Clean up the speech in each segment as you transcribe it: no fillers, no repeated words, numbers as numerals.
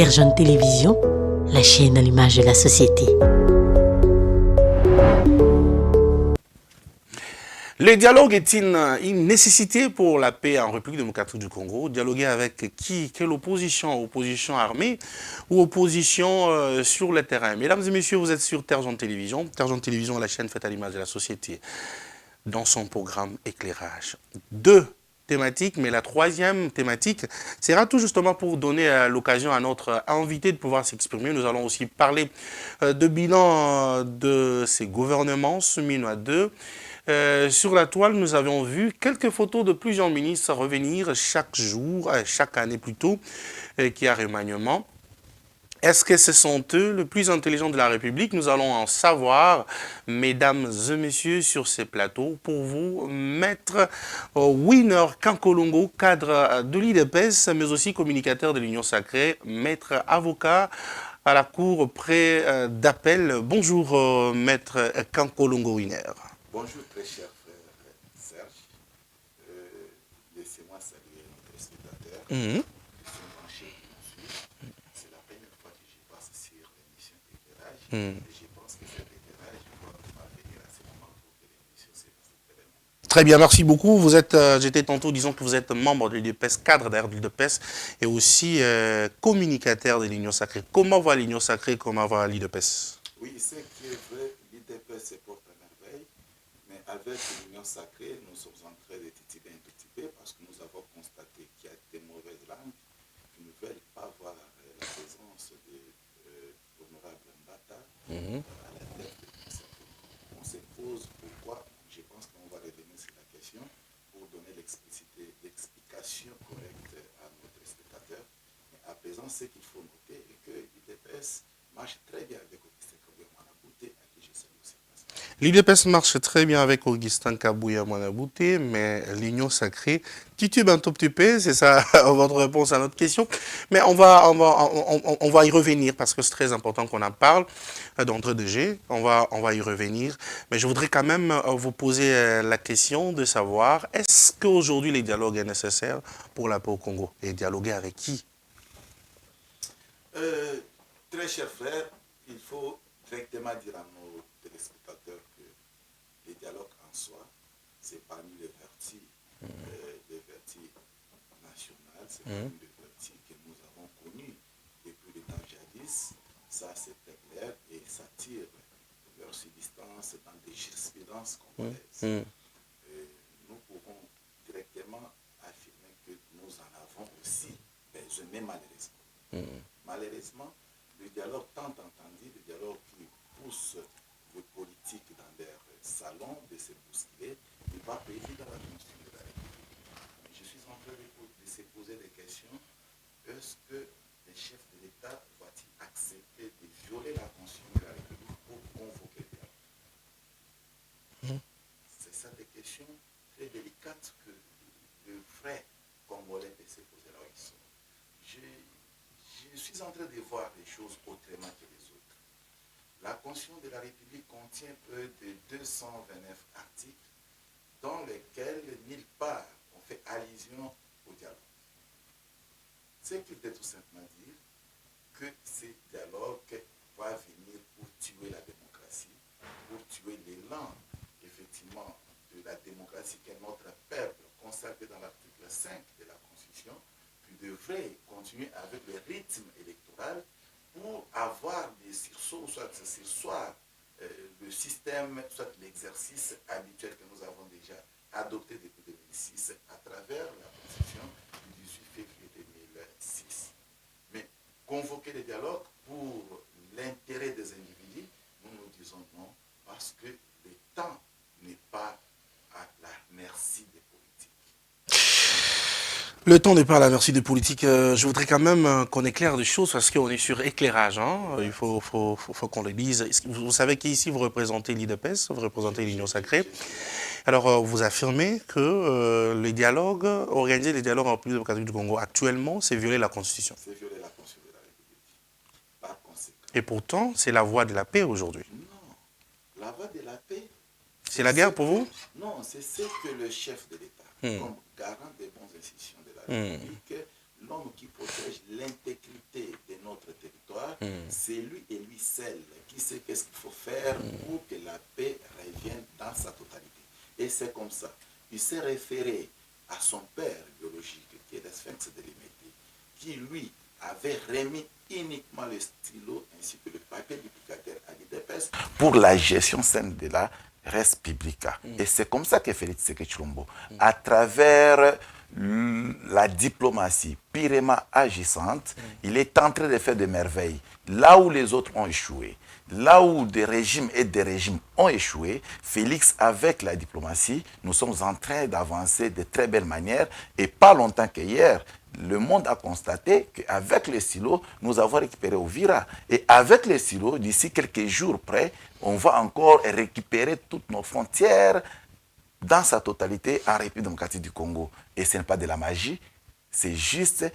Terre Jaune Télévision, la chaîne à l'image de la société. Le dialogue est une nécessité pour la paix en République démocratique du Congo. Dialoguer avec qui? Quelle opposition? Opposition armée ou opposition sur le terrain? Mesdames et messieurs, vous êtes sur Terre Jaune Télévision. Terre Jaune Télévision, la chaîne faite à l'image de la société. Dans son programme éclairage. Deux thématiques, mais la troisième thématique sera tout justement pour donner l'occasion à notre invité de pouvoir s'exprimer. Nous allons aussi parler de bilan de ces gouvernements Sumino 2. Sur la toile, nous avions vu quelques photos de plusieurs ministres revenir chaque jour, chaque année plutôt, qui a remaniement. Est-ce que ce sont eux le plus intelligent de la République? Nous allons en savoir, mesdames et messieurs, sur ces plateaux. Pour vous, maître Winner Kankolongo, cadre de l'IDPS, mais aussi communicateur de l'Union Sacrée, maître avocat à la Cour près d'appel. Bonjour, maître Kankolongo Winner. Bonjour, très cher frère Serge. Laissez-moi saluer nos téléspectateurs. C'est la première fois que je passe sur l'émission d'éclairage. Et je pense que cet éclairage va parvenir à ce moment pour que l'émission se fasse vraiment. Très bien, merci beaucoup. Vous êtes, j'étais tantôt, disons que vous êtes membre de l'IDPS, cadre d'ailleurs de l'IDPS, et aussi communicateur de l'Union Sacrée. Comment va l'Union Sacrée? Comment va l'IDPS? Oui, c'est qui est vrai, l'IDPS se porte à merveille. Mais avec l'Union Sacrée, nous sommes en train de titiller un tout petit peu parce que nous avons constaté qu'il y a des mauvaises langues qui ne veulent pas voir la présence de l'honorable Mbata à la tête de l'Union Sacrée. On se pose pourquoi. Je pense qu'on va revenir sur la question pour donner l'explication correcte à notre spectateur. Mais à présent, ce qu'il faut noter est que l'IDPS marche très bien avec Augustin Kabouya Mwanabouté, à qui je salue aussi. L'IDPS marche très bien avec Augustin Kabouya Mwanabouté, mais l'Union Sacrée titube un tout petit peu, c'est ça votre réponse à notre question. Mais on va y revenir parce que c'est très important qu'on en parle d'entre deux G. On va y revenir. Mais je voudrais quand même vous poser la question de savoir, est-ce qu'aujourd'hui les dialogues est nécessaire pour la paix au Congo? Et dialoguer avec qui? Très cher frère, il faut directement dire à nos téléspectateurs que les dialogues en soi, c'est parmi les vertus, nationales, c'est parmi les vertus que nous avons connues depuis le temps jadis. Ça, c'est très clair et ça tire leur subsistance dans des jurisprudences congolaises. Nous pouvons directement affirmer que nous en avons aussi besoin, mais malheureusement. Malheureusement, le dialogue tant entendu, le dialogue qui pousse les politiques dans leur salon de se bousculer, n'est pas prévu dans la Constitution de la République. Je suis en train de se poser des questions. Est-ce que le chef de l'État va-t-il accepter de violer la Constitution de la République pour convoquer le dialogue? C'est ça des questions très délicates que le vrai Congolais peut se poser là où ils sont. Je suis en train de voir les choses autrement que les autres. La Constitution de la République contient près de 229 articles dans lesquels nulle part on fait allusion au dialogue. Ce qui veut tout simplement dire que ce dialogue va venir pour tuer la démocratie, pour tuer l'élan, effectivement, de la démocratie que notre peuple consacré dans l'article 5 de la Constitution, qui devrait continuer avec le rythme électoral pour avoir des sursauts, soit le système, soit l'exercice habituel que nous avons déjà adopté depuis 2006 à travers la Constitution du 18 février 2006. Mais convoquer le dialogue pour l'intérêt des individus, nous disons non, parce que le temps n'est pas à la merci des politiques. Le temps n'est pas à la merci des politiques. Je voudrais quand même qu'on éclaire des choses parce qu'on est sur éclairage. Hein. Il faut qu'on le dise. Vous savez qu'ici, vous représentez l'IDPS, vous représentez l'Union Sacrée. Alors, vous affirmez que les dialogues, organiser les dialogues en République démocratique du Congo actuellement, c'est violer la Constitution. C'est violer la Constitution de la République. Par conséquent. Et pourtant, c'est la voie de la paix aujourd'hui. Non. La voie de la paix. C'est la guerre pour vous? Non, c'est ce que le chef de l'État, comme garant des bonnes institutions de la République, l'homme qui protège l'intégrité de notre c'est lui et lui seul qui sait qu'est-ce qu'il faut faire pour que la paix revienne dans sa totalité. Et c'est comme ça. Il s'est référé à son père biologique, qui est le Sphinx de Léméthée, qui lui avait remis uniquement le stylo ainsi que le papier duplicateur à l'IDPS pour la gestion saine de la res publica. Et c'est comme ça que Félix Tshisekedi Tshilombo, à travers la diplomatie purement agissante, il est en train de faire des merveilles. Là où les autres ont échoué, là où des régimes et des régimes ont échoué, Félix, avec la diplomatie, nous sommes en train d'avancer de très belle manière. Et pas longtemps qu'hier, le monde a constaté qu'avec les silos, nous avons récupéré Uvira. Et avec les silos, d'ici quelques jours près, on va encore récupérer toutes nos frontières dans sa totalité en République démocratique du Congo. Et ce n'est pas de la magie, c'est juste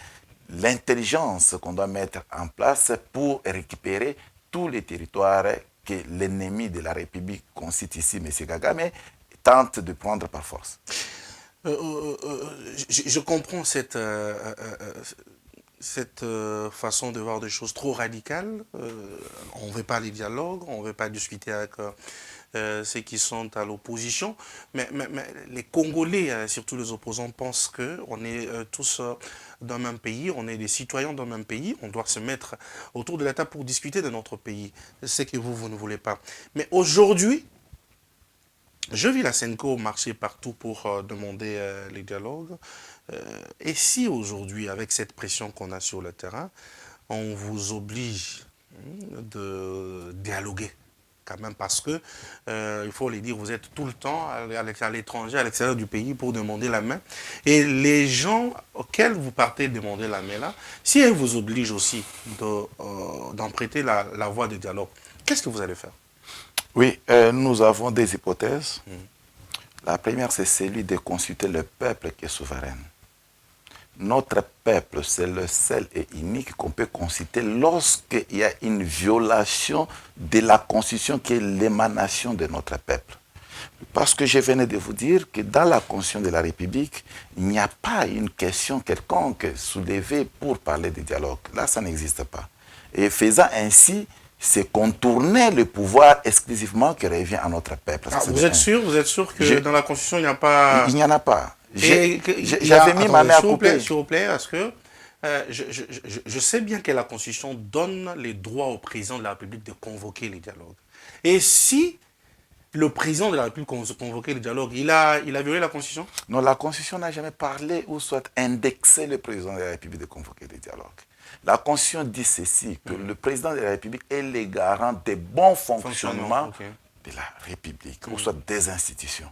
l'intelligence qu'on doit mettre en place pour récupérer tous les territoires que l'ennemi de la République consiste ici, M. Kagame, tente de prendre par force. Je comprends cette façon de voir des choses trop radicales. On ne veut pas les dialogues, on ne veut pas discuter avec ceux qui sont à l'opposition. Mais les Congolais, surtout les opposants, pensent qu'on est tous d'un même pays, on est des citoyens d'un même pays, on doit se mettre autour de la table pour discuter de notre pays. C'est que vous ne voulez pas. Mais aujourd'hui, je vis la Senko marcher partout pour demander les dialogues. Et si aujourd'hui, avec cette pression qu'on a sur le terrain, on vous oblige de dialoguer, quand même, parce que, il faut le dire, vous êtes tout le temps à l'étranger, à l'extérieur du pays pour demander la main. Et les gens auxquels vous partez demander la main là, si elles vous obligent aussi d'en prêter la voie de dialogue, qu'est-ce que vous allez faire? Oui, nous avons des hypothèses. La première, c'est celui de consulter le peuple qui est souverain. Notre peuple, c'est le seul et unique qu'on peut consulter lorsqu'il y a une violation de la Constitution qui est l'émanation de notre peuple. Parce que je venais de vous dire que dans la Constitution de la République, il n'y a pas une question quelconque soulevée pour parler de dialogue. Là, ça n'existe pas. Et faisant ainsi, c'est contourner le pouvoir exclusivement qui revient à notre peuple. Ah, vous êtes sûr que dans la Constitution, il n'y a pas... Il n'y en a pas. J'avais mis ma main à couper. S'il vous plaît, parce que je sais bien que la Constitution donne les droits au président de la République de convoquer les dialogues. Et si le président de la République convoquait les dialogues, il a violé la Constitution? Non, la Constitution n'a jamais parlé ou soit indexé le président de la République de convoquer les dialogues. La Constitution dit ceci, que le président de la République est le garant des bons fonctionnements de la République, ou soit des institutions.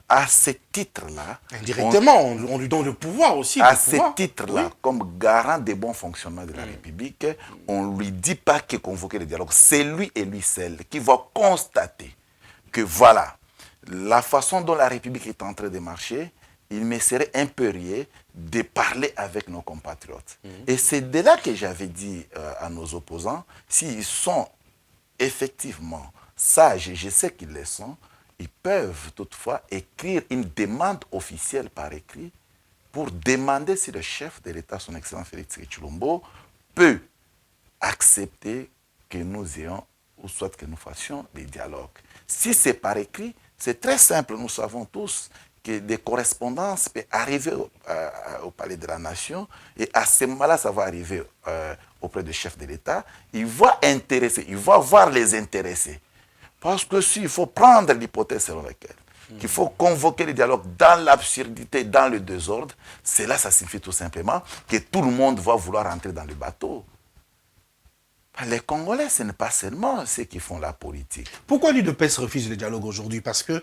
À ce titre-là... Indirectement, on lui donne le pouvoir aussi. À ce titre-là, comme garant des bons fonctionnements de la République, on ne lui dit pas que convoquer le dialogue. C'est lui et lui seul qui va constater que voilà, la façon dont la République est en train de marcher, il me serait impérieux de parler avec nos compatriotes. Et c'est de là que j'avais dit à nos opposants, s'ils sont effectivement sages, et je sais qu'ils le sont, ils peuvent toutefois écrire une demande officielle par écrit pour demander si le chef de l'État, son excellent Félix Tshisekedi Tshilombo, peut accepter que nous ayons, ou soit que nous fassions des dialogues. Si c'est par écrit, c'est très simple, nous savons tous que des correspondances peuvent arriver au palais de la nation, et à ce moment-là, ça va arriver auprès du chef de l'État. Il va voir les intéressés. Parce que s'il faut prendre l'hypothèse selon laquelle qu'il faut convoquer le dialogue dans l'absurdité, dans le désordre, cela, ça signifie tout simplement que tout le monde va vouloir entrer dans le bateau. Les Congolais, ce n'est pas seulement ceux qui font la politique. Pourquoi l'UDPS refuse le dialogue aujourd'hui? Parce que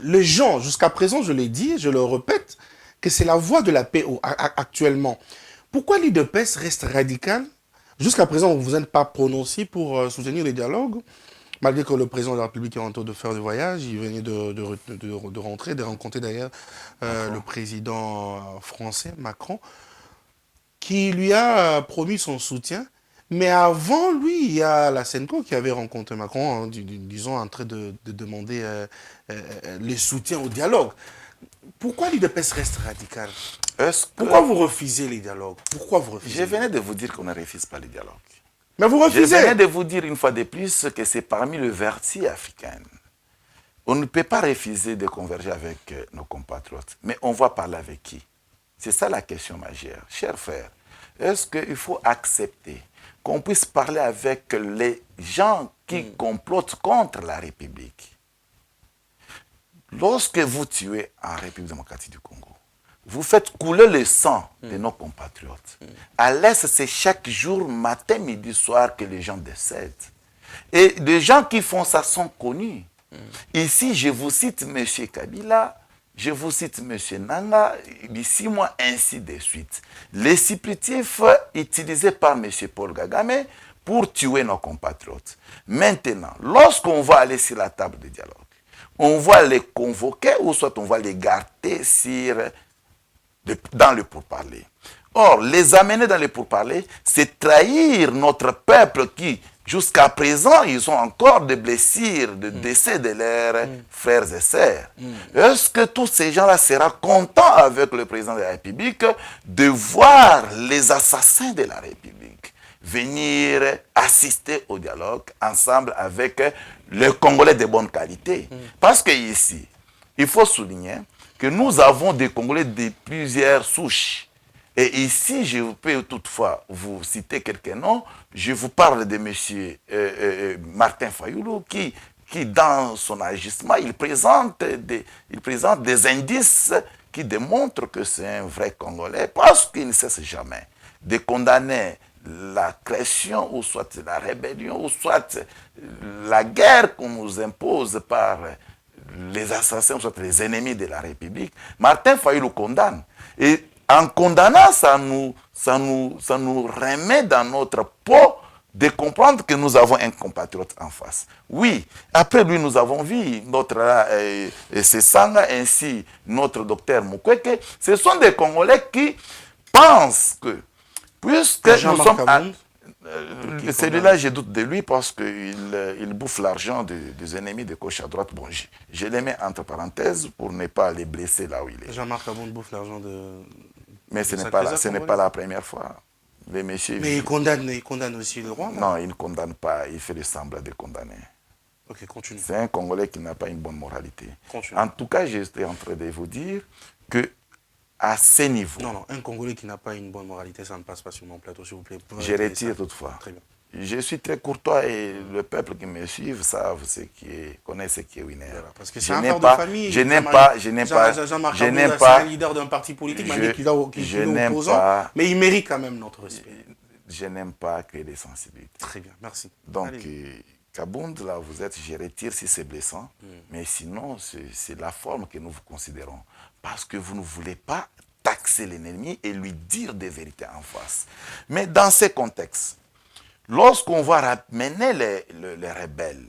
les gens, jusqu'à présent, je l'ai dit, je le répète, que c'est la voie de la paix actuellement. Pourquoi l'UDPS reste radical? Jusqu'à présent, vous ne vous êtes pas prononcé pour soutenir les dialogues, malgré que le président de la République est en train de faire le voyage. Il venait de rentrer, de rencontrer d'ailleurs le président français, Macron, qui lui a promis son soutien. Mais avant lui, il y a la Senko qui avait rencontré Macron, disons, en train de demander le soutien au dialogue. Pourquoi l'UDPS reste radical? Pourquoi vous refusez les dialogues? Pourquoi vous refusez? Je venais de vous dire qu'on ne refuse pas les dialogues. Mais vous Je refusez. venais de vous dire une fois de plus que c'est parmi le vertu africain. On ne peut pas refuser de converger avec nos compatriotes. Mais on va parler avec qui? C'est ça la question majeure. Chers frères, est-ce qu'il faut accepter qu'on puisse parler avec les gens qui complotent contre la République? Lorsque vous tuez en République démocratique du Congo, vous faites couler le sang de nos compatriotes. À l'Est, c'est chaque jour, matin, midi, soir, que les gens décèdent. Et les gens qui font ça sont connus. Ici, je vous cite M. Kabila, je vous cite M. Nanga, ici, moi, ainsi de suite. Les supplétifs utilisés par M. Paul Kagame pour tuer nos compatriotes. Maintenant, lorsqu'on va aller sur la table de dialogue, on va les convoquer ou soit on va les garder dans le pourparler. Or, les amener dans le pourparler, c'est trahir notre peuple qui, jusqu'à présent, ils ont encore des blessures, des décès de leurs frères et sœurs. Est-ce que tous ces gens-là seront contents avec le président de la République de voir les assassins de la République venir assister au dialogue ensemble avec les Congolais de bonne qualité? Parce que ici, il faut souligner que nous avons des Congolais de plusieurs souches. Et ici, je peux toutefois vous citer quelques noms. Je vous parle de M. Martin Fayoulou qui, dans son agissement, il présente des indices qui démontrent que c'est un vrai Congolais parce qu'il ne cesse jamais de condamner la création ou soit la rébellion ou soit la guerre qu'on nous impose par les assassins, soit les ennemis de la République. Martin Fayoulou condamne. Et en condamnant, ça nous remet dans notre peau de comprendre que nous avons un compatriote en face. Oui, après lui, nous avons vu notre Sesanga ainsi notre docteur Mukwege. Ce sont des Congolais qui pensent que, puisque nous sommes... celui-là, je doute de lui parce qu'il bouffe l'argent des ennemis de gauche à droite. Bon, je les mets entre parenthèses pour ne pas les blesser là où il est. Jean-Marc Abound bouffe l'argent de... Mais ce n'est pas la première fois. Mais il condamne aussi le roi, non, il ne condamne pas, il fait le semblant de condamner. Ok, continue. C'est un Congolais qui n'a pas une bonne moralité. Continue. En tout cas, j'étais en train de vous dire que à ce niveau... Non, un Congolais qui n'a pas une bonne moralité, ça ne passe pas sur mon plateau, s'il vous plaît. Je retire toutefois. Très bien. Je suis très courtois et le peuple qui me suit connaît ce qui est Winner. Voilà, parce que c'est un père de famille. Je n'aime pas, c'est un leader d'un parti politique, qui est opposant, mais il mérite quand même notre respect. Je n'aime pas créer des sensibilités. Très bien, merci. Donc, Kabound, là vous êtes, je retire si c'est blessant, mais sinon, c'est la forme que nous vous considérons. Parce que vous ne voulez pas taxer l'ennemi et lui dire des vérités en face. Mais dans ces contextes, lorsqu'on va ramener les rebelles,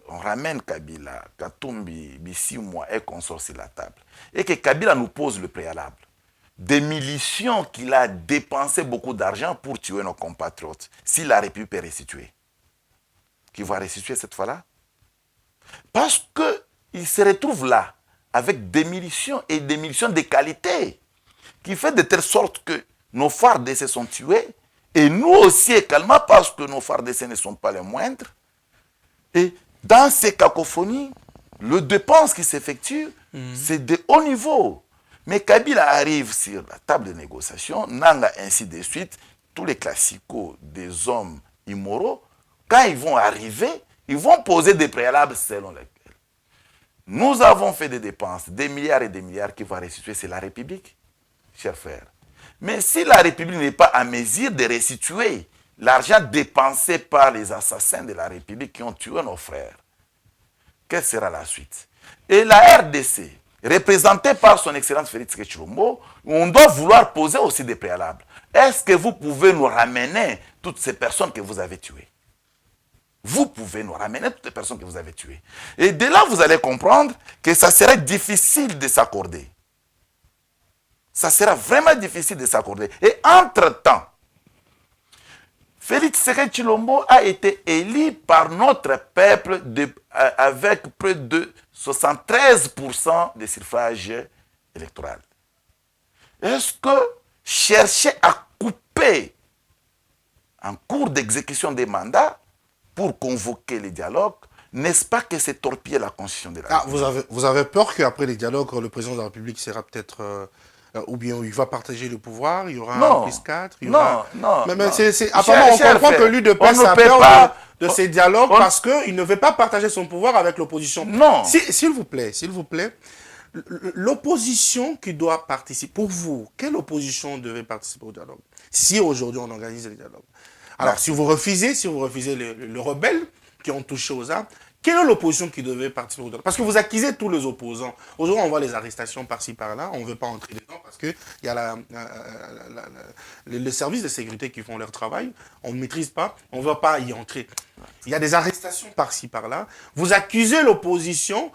on ramène Kabila, Katumbi, Bissimwa et consorts sur la table, et que Kabila nous pose le préalable, des militions qu'il a dépensé beaucoup d'argent pour tuer nos compatriotes, si la République est restituée, qui va restituer cette fois-là? Parce qu'il se retrouve là, avec des militions et des militions de qualité, qui fait de telle sorte que nos phares d'essai sont tués, et nous aussi également, parce que nos phares d'essai ne sont pas les moindres. Et dans ces cacophonies, le dépense qui s'effectue, c'est de haut niveau. Mais Kabila arrive sur la table de négociation, Nanga ainsi de suite, tous les classicos des hommes immoraux, quand ils vont arriver, ils vont poser des préalables selon lesquels nous avons fait des dépenses, des milliards et des milliards qui vont restituer, c'est la République, chers frères. Mais si la République n'est pas à mesure de restituer l'argent dépensé par les assassins de la République qui ont tué nos frères, quelle sera la suite? Et la RDC, représentée par son Excellence Félix Tshilombo, on doit vouloir poser aussi des préalables. Est-ce que vous pouvez nous ramener toutes ces personnes que vous avez tuées? Vous pouvez nous ramener toutes les personnes que vous avez tuées. Et de là, vous allez comprendre que ça serait difficile de s'accorder. Ça sera vraiment difficile de s'accorder. Et entre-temps, Félix Tshilombo a été élu par notre peuple avec près de 73% des suffrages électoraux. Est-ce que chercher à couper en cours d'exécution des mandats pour convoquer les dialogues, n'est-ce pas que c'est torpiller la Constitution de la République? Vous avez peur qu'après les dialogues, le président de la République sera peut-être... ou bien il va partager le pouvoir, il y aura un plus 4, il y aura... Non. Apparemment, on comprend que l'UDPS a peur de ces dialogues parce qu'il ne veut pas partager son pouvoir avec l'opposition. Non. S'il vous plaît, l'opposition qui doit participer, pour vous, quelle opposition devait participer au dialogue? Si aujourd'hui on organise les dialogues. Alors, si vous refusez le rebelle qui ont touché aux armes, quelle est l'opposition qui devait participer au dialogue? Parce que vous accusez tous les opposants. Aujourd'hui, on voit les arrestations par-ci, par-là. On ne veut pas entrer dedans parce qu'il y a les services de sécurité qui font leur travail. On ne maîtrise pas. On ne veut pas y entrer. Il y a des arrestations par-ci, par-là. Vous accusez l'opposition,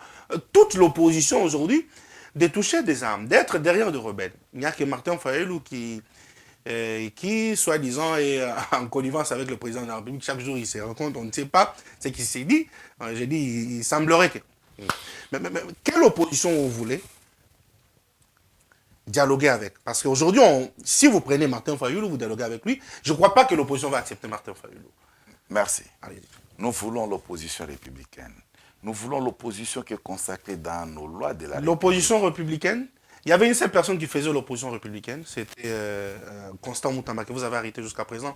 toute l'opposition aujourd'hui, de toucher des armes, d'être derrière des rebelles. Il n'y a que Martin Fayulu qui, soi-disant, est en connivence avec le président de la République. Chaque jour, il se rencontre, on ne sait pas ce qui s'est dit. J'ai dit, il semblerait que... Mais quelle opposition vous voulez dialoguer avec? Parce qu'aujourd'hui, si vous prenez Martin Fayulu, vous dialoguez avec lui, je ne crois pas que l'opposition va accepter Martin Fayulu. Merci. Allez-y. Nous voulons l'opposition républicaine. Nous voulons l'opposition qui est consacrée dans nos lois de la République. L'opposition républicaine, il y avait une seule personne qui faisait l'opposition républicaine, c'était Constant Moutamba, que vous avez arrêté jusqu'à présent,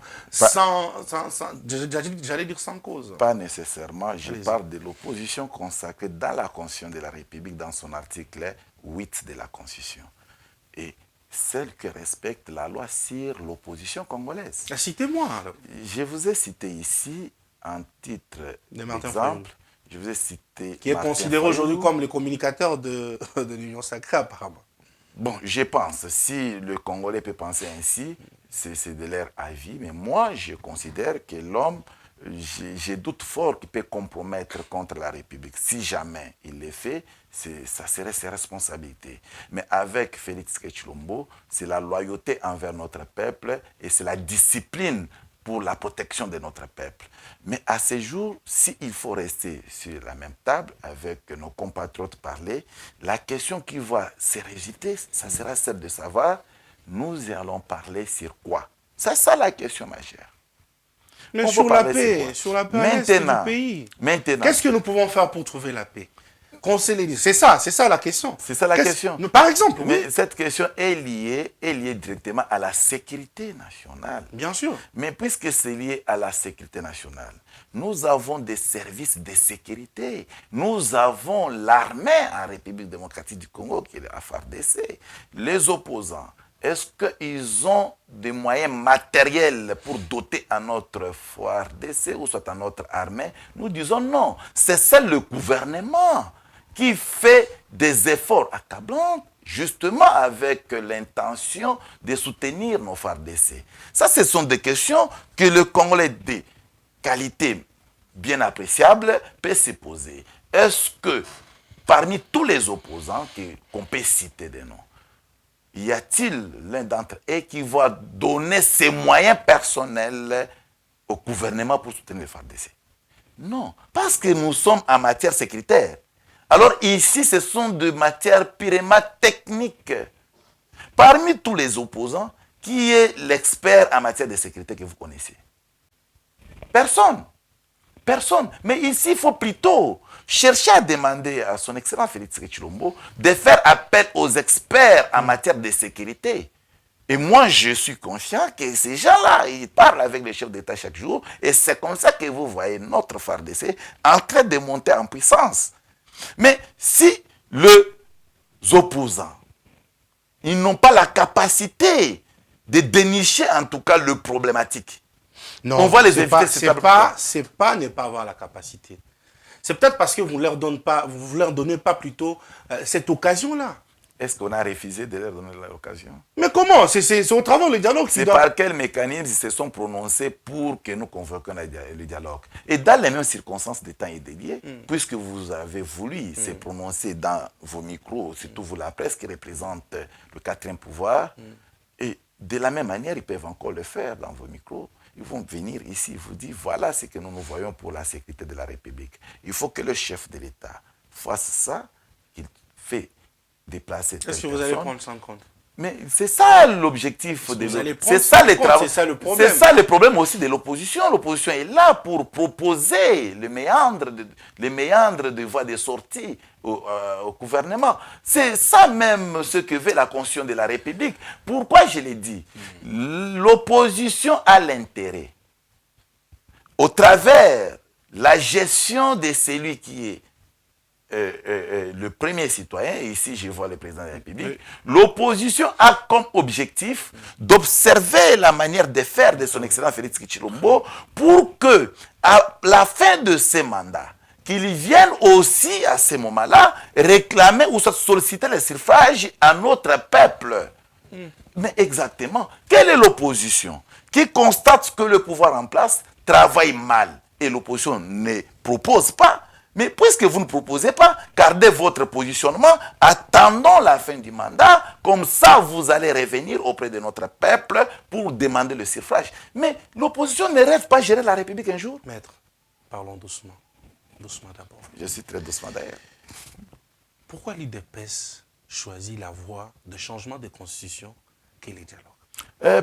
j'allais dire sans cause. Pas nécessairement, je parle de l'opposition consacrée dans la Constitution de la République, dans son article 8 de la Constitution. Et celle qui respecte la loi sur l'opposition congolaise. Citez-moi. Je vous ai cité ici, en titre d'exemple, je vous ai cité... Qui est considéré aujourd'hui comme le communicateur de l'Union sacrée, apparemment. Bon, je pense, si le Congolais peut penser ainsi, c'est de leur avis, mais moi, je considère que l'homme, j'ai doute fort qu'il peut compromettre contre la République. Si jamais il le fait, ça serait ses responsabilités. Mais avec Félix Tshilombo, c'est la loyauté envers notre peuple et c'est la discipline pour la protection de notre peuple. Mais à ce jour, s'il faut rester sur la même table avec nos compatriotes parler, la question qui va se résulter, ça sera celle de savoir, nous allons parler sur quoi? C'est ça la question majeure. Mais sur la paix maintenant, du pays. Maintenant. Qu'est-ce que nous pouvons faire pour trouver la paix? C'est ça la question. C'est ça la question. Par exemple, mais cette question est liée directement à la sécurité nationale. Bien sûr. Mais puisque c'est lié à la sécurité nationale, nous avons des services de sécurité. Nous avons l'armée en République démocratique du Congo, qui est la FARDC. Les opposants, est-ce qu'ils ont des moyens matériels pour doter à notre FARDC ou soit à notre armée? Nous disons non. C'est seul le gouvernement qui fait des efforts accablants, justement avec l'intention de soutenir nos FARDC. Ça, ce sont des questions que le Congolais de qualité bien appréciable peut se poser. Est-ce que parmi tous les opposants qu'on peut citer des noms, y a-t-il l'un d'entre eux qui va donner ses moyens personnels au gouvernement pour soutenir les FARDC? Non, parce que nous sommes en matière sécuritaire. Alors ici, ce sont des matières purement techniques. Parmi tous les opposants, qui est l'expert en matière de sécurité que vous connaissez? Personne. Personne. Mais ici, il faut plutôt chercher à demander à son excellent Félix Tshilombo de faire appel aux experts en matière de sécurité. Et moi, je suis conscient que ces gens-là, ils parlent avec les chefs d'État chaque jour. Et c'est comme ça que vous voyez notre FARDC en train de monter en puissance. Mais si les opposants, ils n'ont pas la capacité de dénicher en tout cas le problématique, non, on va les éviter. C'est pas ne pas avoir la capacité. C'est peut-être parce que vous ne leur donnez pas plutôt cette occasion-là. Est-ce qu'on a refusé de leur donner l'occasion? Mais comment? C'est au travers du dialogue. C'est par quel mécanisme ils se sont prononcés pour que nous convoquions le dialogue? Et dans les mêmes circonstances de temps et de lieu, puisque vous avez voulu se prononcer dans vos micros, surtout vous la presse qui représente le quatrième pouvoir, et de la même manière, ils peuvent encore le faire dans vos micros. Ils vont venir ici et vous dire, voilà ce que nous voyons pour la sécurité de la République. Il faut que le chef de l'État fasse ça, qu'il fait déplacer. Est-ce que vous allez prendre ça en compte? Mais c'est ça l'objectif. C'est ça les travaux. C'est ça le problème. C'est ça le problème aussi de l'opposition. L'opposition est là pour proposer les méandres de voies de sortie au gouvernement. C'est ça même ce que veut la Constitution de la République. Pourquoi je l'ai dit? L'opposition a l'intérêt, au travers la gestion de celui qui est le premier citoyen, ici je vois le président de la République, l'opposition a comme objectif d'observer la manière de faire de son excellence Félix Tshilombo pour que, à la fin de ses mandats, qu'il vienne aussi à ce moment-là réclamer ou solliciter le suffrage à notre peuple. Mais exactement, quelle est l'opposition qui constate que le pouvoir en place travaille mal et l'opposition ne propose pas? Mais puisque vous ne proposez pas, gardez votre positionnement, attendons la fin du mandat, comme ça vous allez revenir auprès de notre peuple pour demander le suffrage. Mais l'opposition ne rêve pas gérer la République un jour. Maître, parlons doucement. Doucement d'abord. Je suis très doucement d'ailleurs. Pourquoi l'UDPS choisit la voie de changement de constitution qu'est le dialogue?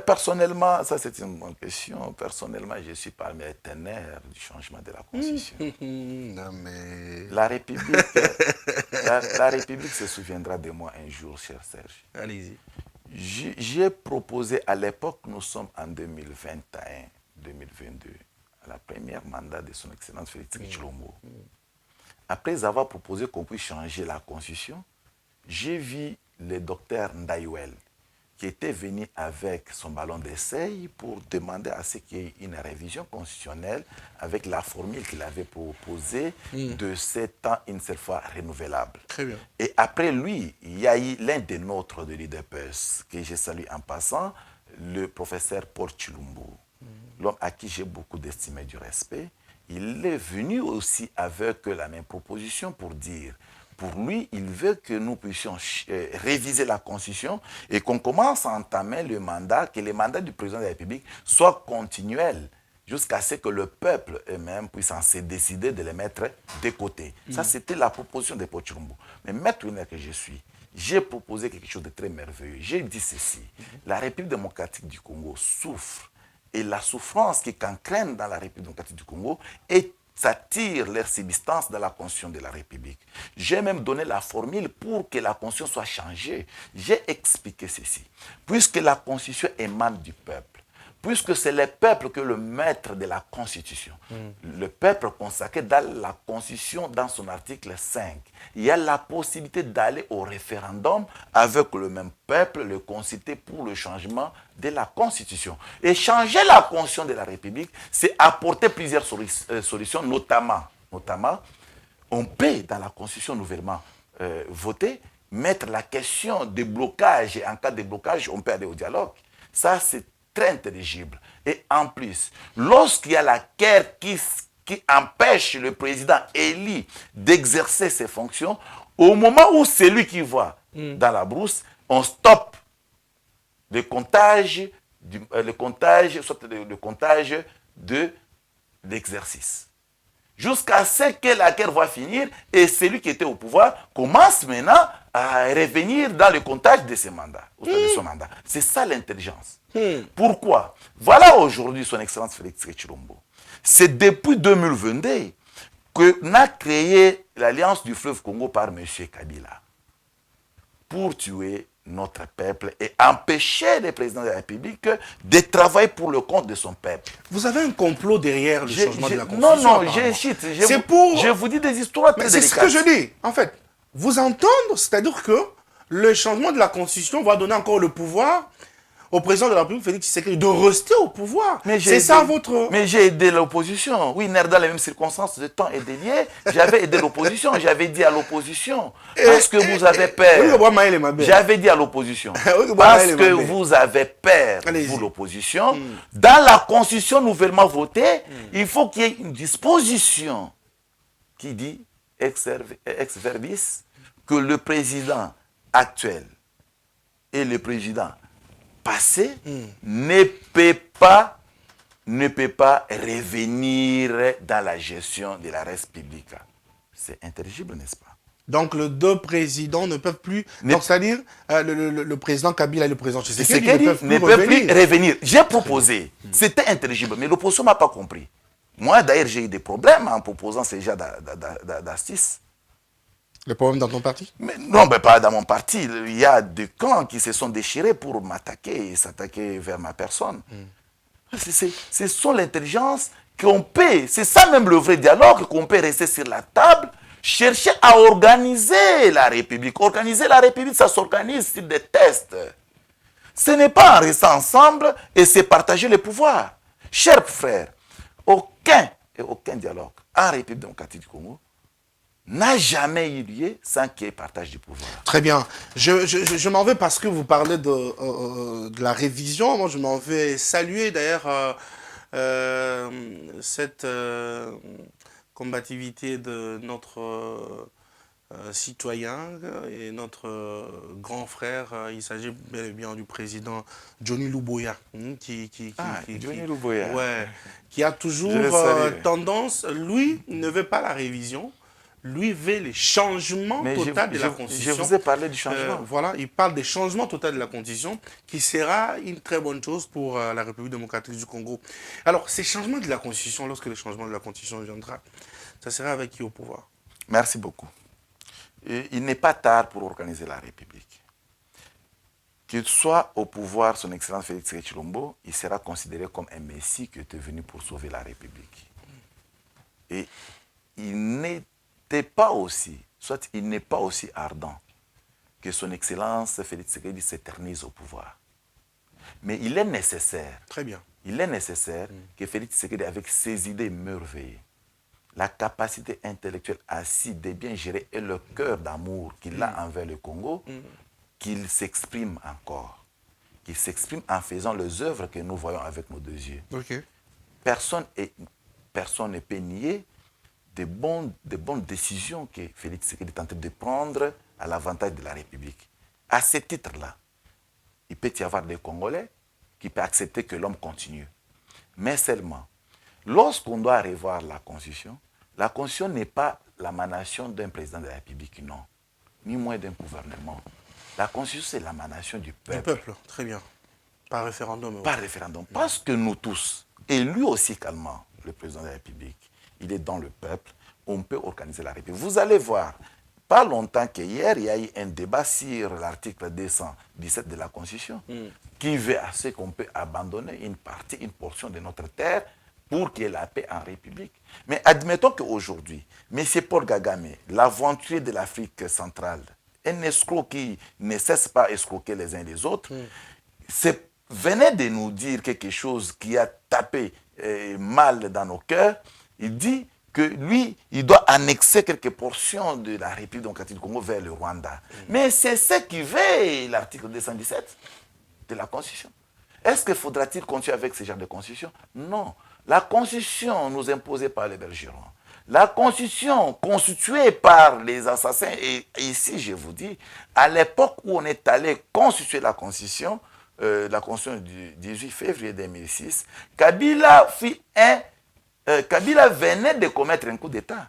Personnellement, ça c'est une bonne question. Personnellement, je suis parmi les ténèbres du changement de la Constitution. Non mais... La République, la République se souviendra de moi un jour, cher Serge. Allez-y. J'ai proposé à l'époque, nous sommes en 2021-2022, à la première mandat de son Excellence Félix Tshilombo. Après avoir proposé qu'on puisse changer la Constitution, j'ai vu le docteur Ndayouel, qui était venu avec son ballon d'essai pour demander à ce qu'il y ait une révision constitutionnelle avec la formule qu'il avait proposée de 7 ans, une seule fois renouvelable. Très bien. Et après lui, il y a eu l'un des nôtres de l'UDPS, que je salue en passant, le professeur Paul Tshilombo, l'homme à qui j'ai beaucoup d'estime et du respect. Il est venu aussi avec la même proposition pour dire... Pour lui, il veut que nous puissions réviser la Constitution et qu'on commence à entamer le mandat, que le mandat du président de la République soit continuel jusqu'à ce que le peuple eux-mêmes puisse se décider de les mettre de côté. Ça, c'était la proposition de Paul Tshilombo. Mais maintenant que je suis, j'ai proposé quelque chose de très merveilleux. J'ai dit ceci, la République démocratique du Congo souffre et la souffrance qui cancrène dans la République démocratique du Congo est ça tire leur subsistance dans la Constitution de la République. J'ai même donné la formule pour que la Constitution soit changée. J'ai expliqué ceci. Puisque la Constitution émane du peuple, puisque c'est le peuple que le maître de la Constitution, le peuple consacré dans la Constitution, dans son article 5, il y a la possibilité d'aller au référendum avec le même peuple, le consulter pour le changement de la Constitution. Et changer la Constitution de la République, c'est apporter plusieurs solutions, notamment, on peut, dans la Constitution nouvellement votée, mettre la question de blocage, et en cas de blocage, on peut aller au dialogue. Ça, c'est très intelligible. Et en plus, lorsqu'il y a la guerre qui empêche le président élu d'exercer ses fonctions, au moment où c'est lui qui va dans la brousse, on stoppe le comptage de l'exercice. Jusqu'à ce que la guerre va finir et celui qui était au pouvoir commence maintenant à revenir dans le comptage de ses mandats, de son mandat. C'est ça l'intelligence. Pourquoi? Voilà aujourd'hui son Excellence Félix Tshilombo. C'est depuis 2022 qu'on a créé l'Alliance du fleuve Congo par M. Kabila pour tuer notre peuple et empêcher le président de la République de travailler pour le compte de son peuple. Vous avez un complot derrière le changement de la Constitution? Non, je vous dis des histoires très délicates. C'est ce que je dis. En fait, vous entendre, c'est-à-dire que le changement de la Constitution va donner encore le pouvoir au président de la République, Félix Tshisekedi, de rester au pouvoir. C'est ça votre... Mais j'ai aidé l'opposition. Oui, dans les mêmes circonstances de temps et de liens, j'avais aidé l'opposition. J'avais dit à l'opposition, parce que vous avez peur. J'avais dit à l'opposition, parce que vous avez peur, vous l'opposition. Dans la Constitution nouvellement votée, il faut qu'il y ait une disposition qui dit, ex verbis, que le président actuel et le président passé ne peut pas revenir dans la gestion de la res publica. C'est intelligible, n'est-ce pas? Donc, les deux présidents ne peuvent plus... Donc, c'est-à-dire, le président Kabila et le président Tshisekedi ne peuvent plus revenir. J'ai proposé. C'était intelligible, mais l'opposition ne m'a pas compris. Moi, d'ailleurs, j'ai eu des problèmes en proposant ces gens d'astuce. Le problème dans ton parti? Non, mais pas dans mon parti. Il y a des clans qui se sont déchirés pour m'attaquer et s'attaquer vers ma personne. Ce sont l'intelligence qu'on peut. C'est ça même le vrai dialogue, qu'on peut rester sur la table, chercher à organiser la République. Organiser la République, ça s'organise sur des tests. Ce n'est pas en restant ensemble et se partager les pouvoirs. Chers frères, aucun dialogue en République démocratique du Congo n'a jamais eu lieu sans qu'il y ait partage du pouvoir. Très bien. Je m'en vais parce que vous parlez de la révision. Moi, je m'en vais saluer d'ailleurs cette combativité de notre citoyen et notre grand frère. Il s'agit bel et bien du président Johnny Luboya. Johnny Luboya. Ouais, qui a toujours tendance, lui, ne veut pas la révision. Lui veut les changements totaux de la Constitution. Je vous ai parlé du changement. Voilà, il parle des changements totaux de la Constitution, qui sera une très bonne chose pour la République démocratique du Congo. Alors, ces changements de la Constitution, lorsque le changement de la Constitution viendra, ça sera avec qui au pouvoir? Merci beaucoup. Il n'est pas tard pour organiser la République. Qu'il soit au pouvoir, son Excellence Félix Tshisekedi Tshilombo, il sera considéré comme un messie qui était venu pour sauver la République. Et il n'était pas aussi, soit il n'est pas aussi ardent que son Excellence Félix Tshisekedi s'éternise au pouvoir. Mais il est nécessaire. Très bien. Il est nécessaire que Félix Tshisekedi, avec ses idées merveilleuses, la capacité intellectuelle assise de bien gérer et le cœur d'amour qu'il a envers le Congo, qu'il s'exprime encore. Qu'il s'exprime en faisant les œuvres que nous voyons avec nos deux yeux. Okay. Personne ne peut nier des bonnes décisions que Félix Tshisekedi est en train de prendre à l'avantage de la République. À ce titre-là, il peut y avoir des Congolais qui peuvent accepter que l'homme continue. Mais seulement, lorsqu'on doit revoir la Constitution n'est pas l'émanation d'un président de la République, non. Ni moins d'un gouvernement. La Constitution, c'est l'émanation du peuple. Du peuple, très bien. Par référendum. Par référendum. Parce que nous tous, et lui aussi également, le président de la République, il est dans le peuple, on peut organiser la République. Vous allez voir, pas longtemps qu'hier, il y a eu un débat sur l'article 217 de la Constitution, qui veut à ce qu'on peut abandonner une portion de notre terre pour qu'il y ait la paix en République. Mais admettons qu'aujourd'hui, M. Paul Kagame, l'aventurier de l'Afrique centrale, un escroc qui ne cesse pas d'escroquer les uns les autres, venait de nous dire quelque chose qui a tapé mal dans nos cœurs. Il dit que lui, il doit annexer quelques portions de la République démocratique du Congo vers le Rwanda. Mais c'est ce qui veut l'article 217 de la Constitution. Est-ce qu'il faudra-t-il continuer avec ce genre de Constitution? Non. La Constitution nous imposée par les Bergerons. La Constitution constituée par les assassins. Et ici, je vous dis, à l'époque où on est allé constituer la Constitution du 18 février 2006, Kabila venait de commettre un coup d'État.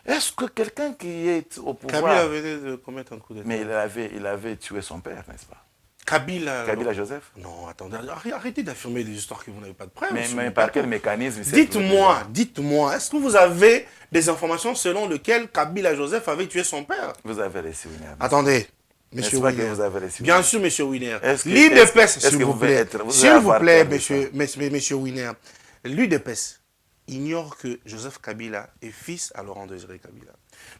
Est-ce que quelqu'un qui est au pouvoir... Kabila venait de commettre un coup d'État. Mais il avait tué son père, n'est-ce pas? Kabila Joseph? Non, attendez, arrêtez d'affirmer des histoires que vous n'avez pas de preuves. Mais par quel mécanisme? Dites-moi, est-ce que vous avez des informations selon lesquelles Kabila Joseph avait tué son père? Vous avez reçu Winer. Attendez, monsieur Winer. Vous avez reçu Bien sûr, monsieur Winer. L'UDPS, s'il vous plaît. S'il vous plaît, monsieur Winer. L'UDPS ignore que Joseph Kabila est fils à Laurent Désiré Kabila.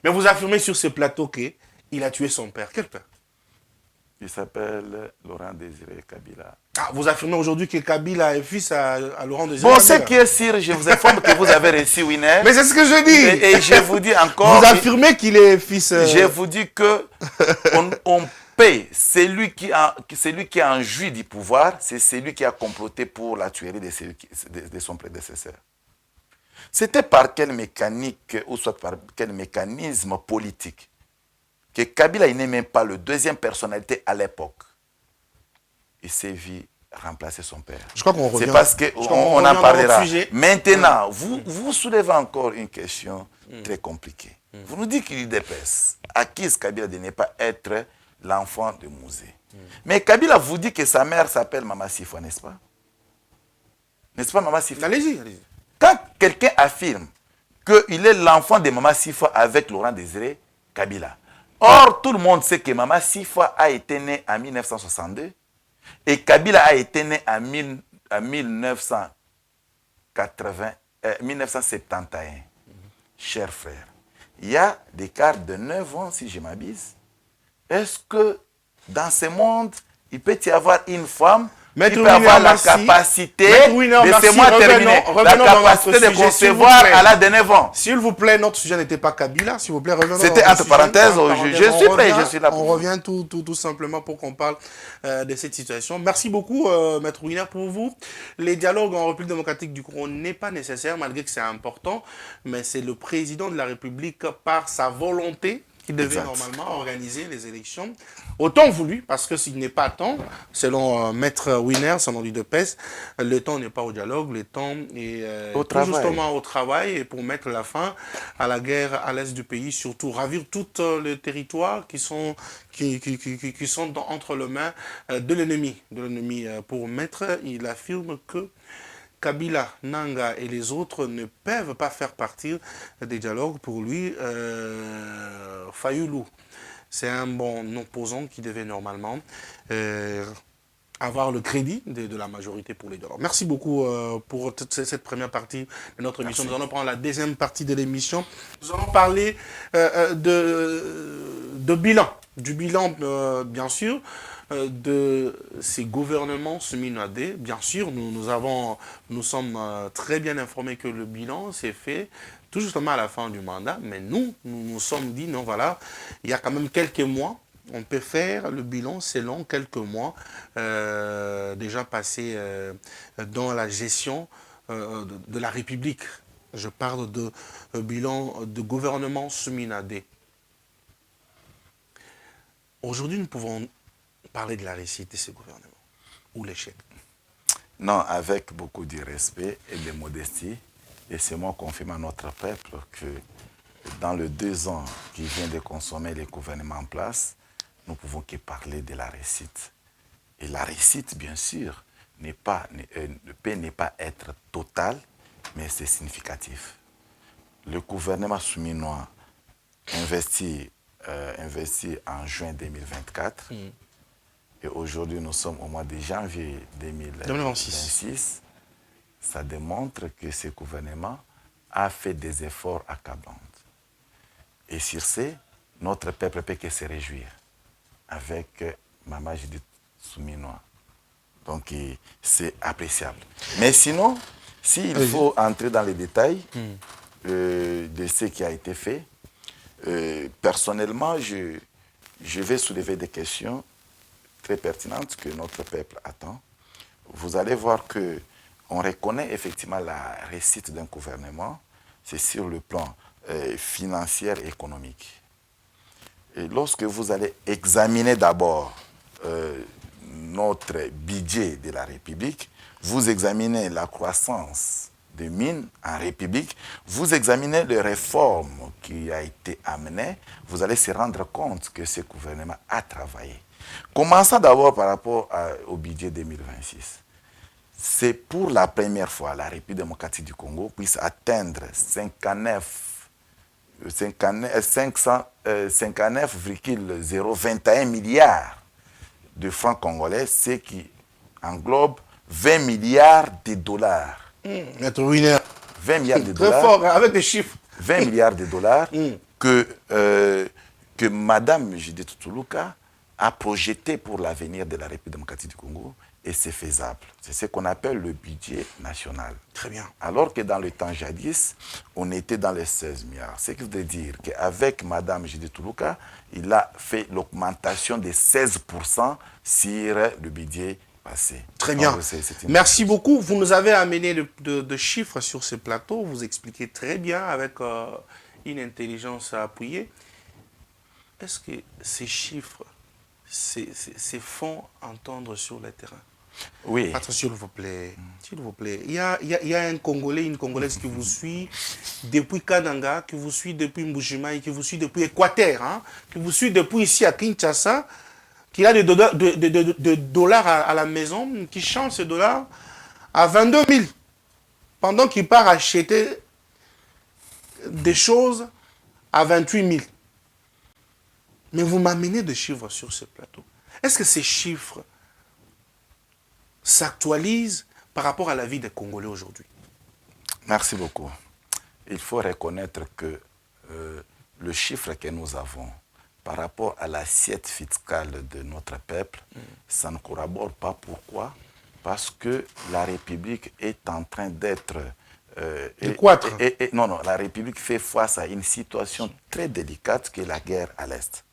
Mais vous affirmez sur ce plateau qu'il a tué son père. Quel père? Il s'appelle Laurent Désiré Kabila. Ah, vous affirmez aujourd'hui que Kabila est fils à Laurent Désiré Kabila. Bon, ce qui est sûr, je vous informe que vous avez reçu Winer. Mais c'est ce que je dis. Et je vous dis encore... Vous affirmez qu'il est fils... Je vous dis que on paie celui qui a en joui du pouvoir, c'est celui qui a comploté pour la tuerie de son prédécesseur. C'était par quelle mécanique, ou soit par quel mécanisme politique que Kabila, il n'est même pas le deuxième personnalité à l'époque. Il s'est vu remplacer son père. Je crois qu'on revient. C'est parce qu'on en parlera. Maintenant, vous soulevez encore une question très compliquée. Vous nous dites qu'il UDPS accuse Kabila de ne pas être l'enfant de Mouzé. Mais Kabila vous dit que sa mère s'appelle Mama Sifa, n'est-ce pas? N'est-ce pas, Mama Sifa? Allez-y, allez-y. Quand quelqu'un affirme qu'il est l'enfant de Mama Sifa avec Laurent Désiré Kabila, or tout le monde sait que Mama Sifa a été née en 1962 et Kabila a été né en 1971. Chers frères, il y a des écart de 9 ans, si je m'abuse. Est-ce que dans ce monde, il peut y avoir une femme qui peut avoir la capacité, laissez-moi terminer, la capacité de concevoir à l'âge de 9 ans? S'il vous plaît, notre sujet n'était pas Kabila, s'il vous plaît, revenons. C'était entre parenthèses, je suis prêt, je suis là. On revient tout simplement pour qu'on parle de cette situation. Merci beaucoup, Maître Winer, pour vous. Les dialogues en République démocratique du Congo n'est pas nécessaire, malgré que c'est important, mais c'est le président de la République, par sa volonté, qui devait normalement organiser les élections. Autant voulu, parce que s'il n'est pas temps, selon Maître Winer, son nom de PES, le temps n'est pas au dialogue, le temps est justement au travail, et pour mettre la fin à la guerre à l'est du pays, surtout ravir tous les territoires qui sont entre les mains de l'ennemi. Pour Maître, il affirme que Kabila, Nanga et les autres ne peuvent pas faire partie des dialogues. Pour lui, Fayoulou, c'est un bon opposant qui devait normalement avoir le crédit de la majorité pour les dialogues. Merci beaucoup pour cette première partie de notre émission. Nous allons prendre la deuxième partie de l'émission. Nous allons parler de bilan. Du bilan, bien sûr, de ces gouvernements semi-nodés. Bien sûr, nous sommes très bien informés que le bilan s'est fait tout justement à la fin du mandat, mais nous sommes dit, non, voilà, il y a quand même quelques mois, on peut faire le bilan selon quelques mois déjà passés dans la gestion de la République. Je parle de bilan de gouvernement semi-nodé. Aujourd'hui, nous pouvons parler de la réussite de ce gouvernement ou l'échec. Non, avec beaucoup de respect et de modestie, laissez-moi confirmer à notre peuple que dans les 2 ans qui viennent de consommer les gouvernements en place, nous ne pouvons que parler de la réussite. Et la réussite, bien sûr, ne peut ne pas être totale, mais c'est significatif. Le gouvernement souminois investi en juin 2024. Et aujourd'hui, nous sommes au mois de janvier 2026. Ça démontre que ce gouvernement a fait des efforts accablants. Et sur ce, notre peuple peut que se réjouir avec Mama Judith Souminois. Donc, c'est appréciable. Mais sinon, s'il faut entrer dans les détails de ce qui a été fait, personnellement, je vais soulever des questions très pertinentes que notre peuple attend. Vous allez voir qu'on reconnaît effectivement la réussite d'un gouvernement, c'est sur le plan financier et économique. Et lorsque vous allez examiner d'abord notre budget de la République, vous examinez la croissance des mines en République, vous examinez les réformes qui ont été amenées, vous allez se rendre compte que ce gouvernement a travaillé. Commençons d'abord par rapport au budget 2026. C'est pour la première fois la République démocratique du Congo puisse atteindre 59,021 milliards de francs congolais, ce qui englobe 20 milliards de dollars. Maître Winer. 20 milliards de dollars. Très fort, avec des chiffres. 20 milliards de dollars que Mme Judith Toulouka a projeté pour l'avenir de la République démocratique du Congo, et c'est faisable. C'est ce qu'on appelle le budget national. Très bien. Alors que dans le temps jadis, on était dans les 16 milliards. Ce qui veut dire qu'avec Mme Judith Toulouka, il a fait l'augmentation de 16% sur le budget passé. Très bien. Donc, merci beaucoup. Vous nous avez amené de chiffres sur ce plateau. Vous expliquez très bien avec une intelligence appuyée. Est-ce que ces chiffres se font entendre sur le terrain? Oui. Patron, s'il vous plaît. S'il vous plaît. Il y a un Congolais, une Congolaise qui vous suit depuis Kananga, qui vous suit depuis Mbujimaï, qui vous suit depuis Équateur, hein, qui vous suit depuis ici à Kinshasa, qui a des dollars à la maison, qui change ces dollars à 22 000, pendant qu'il part acheter des choses à 28 000. Mais vous m'amenez des chiffres sur ce plateau. Est-ce que ces chiffres s'actualisent par rapport à la vie des Congolais aujourd'hui? Merci beaucoup. Il faut reconnaître que le chiffre que nous avons par rapport à l'assiette fiscale de notre peuple, ça ne corrobore pas. Pourquoi? Parce que la République est en train d'être... non, la République fait face à une situation très délicate qui est la guerre à l'Est.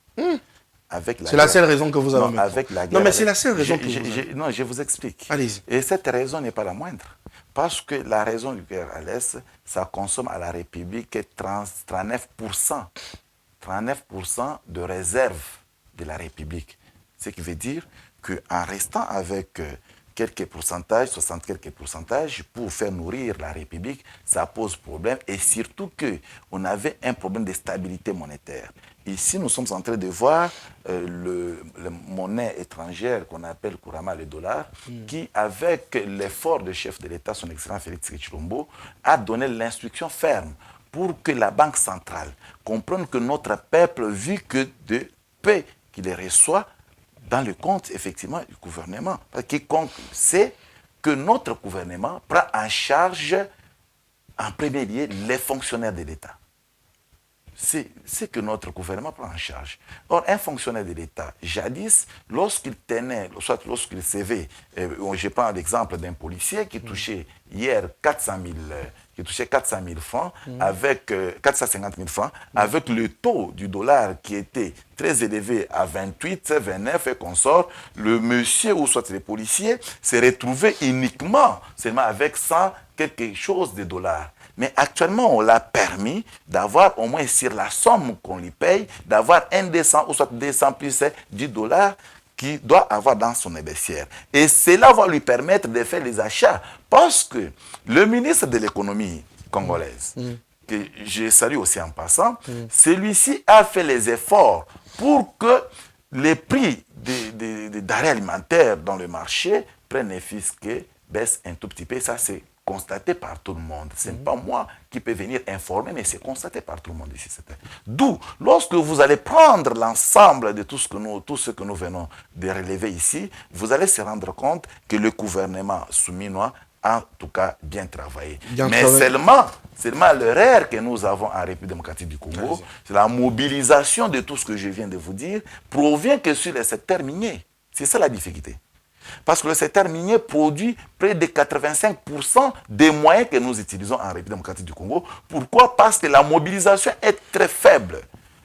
C'est la seule raison que vous avez. Non, avec la guerre. Non, mais c'est la seule raison que vous avez. Non, je vous explique. Allez-y. Et cette raison n'est pas la moindre. Parce que la raison de la guerre à l'Est, ça consomme à la République 39%. 39% de réserve de la République. Ce qui veut dire qu'en restant avec quelques pourcentages, 60 quelques pourcentages, pour faire nourrir la République, ça pose problème. Et surtout qu'on avait un problème de stabilité monétaire. Ici, nous sommes en train de voir la monnaie étrangère qu'on appelle couramment le dollar, qui, avec l'effort du chef de l'État, son excellent Félix Tshilombo, a donné l'instruction ferme pour que la Banque centrale comprenne que notre peuple, vu que de paix qu'il reçoit dans le compte, effectivement, du gouvernement. Quiconque sait que notre gouvernement prend en charge, en premier lieu, les fonctionnaires de l'État. C'est que notre gouvernement prend en charge. Or, un fonctionnaire de l'État, jadis, lorsqu'il tenait, soit lorsqu'il servait, je prends l'exemple d'un policier qui touchait hier 400 000 francs, avec 450 000 francs, avec le taux du dollar qui était très élevé à 28, 29 et consort, le monsieur ou soit les policiers s'est retrouvé uniquement seulement avec 100 quelque chose de dollars. Mais actuellement, on l'a permis d'avoir au moins sur la somme qu'on lui paye, d'avoir un 200 ou soit 200 plus 10 dollars qu'il doit avoir dans son baissière. Et cela va lui permettre de faire les achats. Parce que le ministre de l'économie congolaise, que je salue aussi en passant, celui-ci a fait les efforts pour que les prix des denrées alimentaires dans le marché prennent un fisc, baissent un tout petit peu. Ça, c'est constaté par tout le monde. Ce n'est pas moi qui peux venir informer, mais c'est constaté par tout le monde ici. D'où, lorsque vous allez prendre l'ensemble de tout ce que nous venons de relever ici, vous allez se rendre compte que le gouvernement souminois a en tout cas bien travaillé. Seulement l'erreur que nous avons en République démocratique du Congo, c'est la mobilisation de tout ce que je viens de vous dire, provient que sur les secteurs miniers. C'est ça la difficulté. Parce que le secteur minier produit près de 85% des moyens que nous utilisons en République démocratique du Congo. Pourquoi? Parce que la mobilisation est très faible.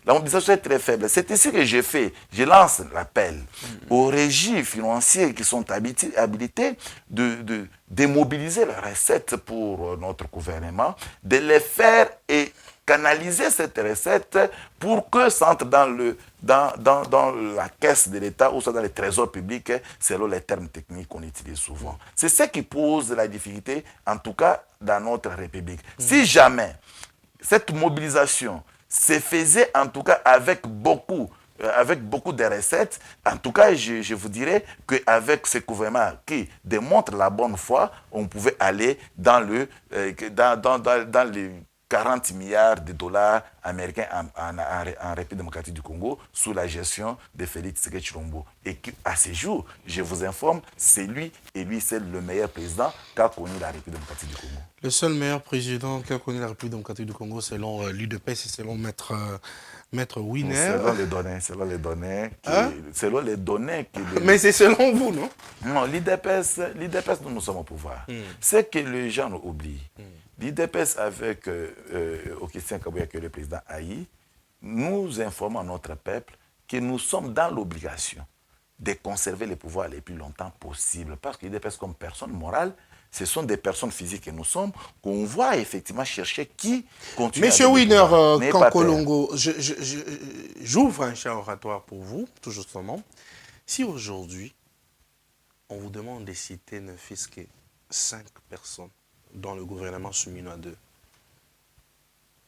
La mobilisation est très faible. C'est ici que je lance l'appel aux régies financières qui sont habilitées de démobiliser les recettes pour notre gouvernement, de les faire et canaliser cette recette pour que ça entre dans la caisse de l'État ou soit dans les trésors publics, selon les termes techniques qu'on utilise souvent. C'est ce qui pose la difficulté, en tout cas dans notre République. Si jamais cette mobilisation se faisait en tout cas avec beaucoup de recettes, en tout cas, je vous dirais qu'avec ce gouvernement qui démontre la bonne foi, on pouvait aller dans les 40 milliards de dollars américains en République démocratique du Congo sous la gestion de Félix Tshilombo. Et à ce jour, je vous informe, c'est lui le meilleur président qu'a connu la République démocratique du Congo. Le seul meilleur président qu'a connu la République démocratique du Congo, selon l'UDPS et selon Maître Winer. Selon les données. Mais c'est selon vous, non? Non, l'IDPS, nous sommes au pouvoir. C'est que les gens oublient. L'IDPS avec Augustin Kabouya, que le président Haï, nous informons à notre peuple que nous sommes dans l'obligation de conserver les pouvoirs les plus longtemps possible. Parce que l'IDPS, comme personne morale, ce sont des personnes physiques que nous sommes, qu'on voit effectivement chercher qui continue. Monsieur Winer Kankolongo, j'ouvre un champ oratoire pour vous, tout justement. Si aujourd'hui, on vous demande de citer ne fût-ce que 5 personnes dans le gouvernement Souminois 2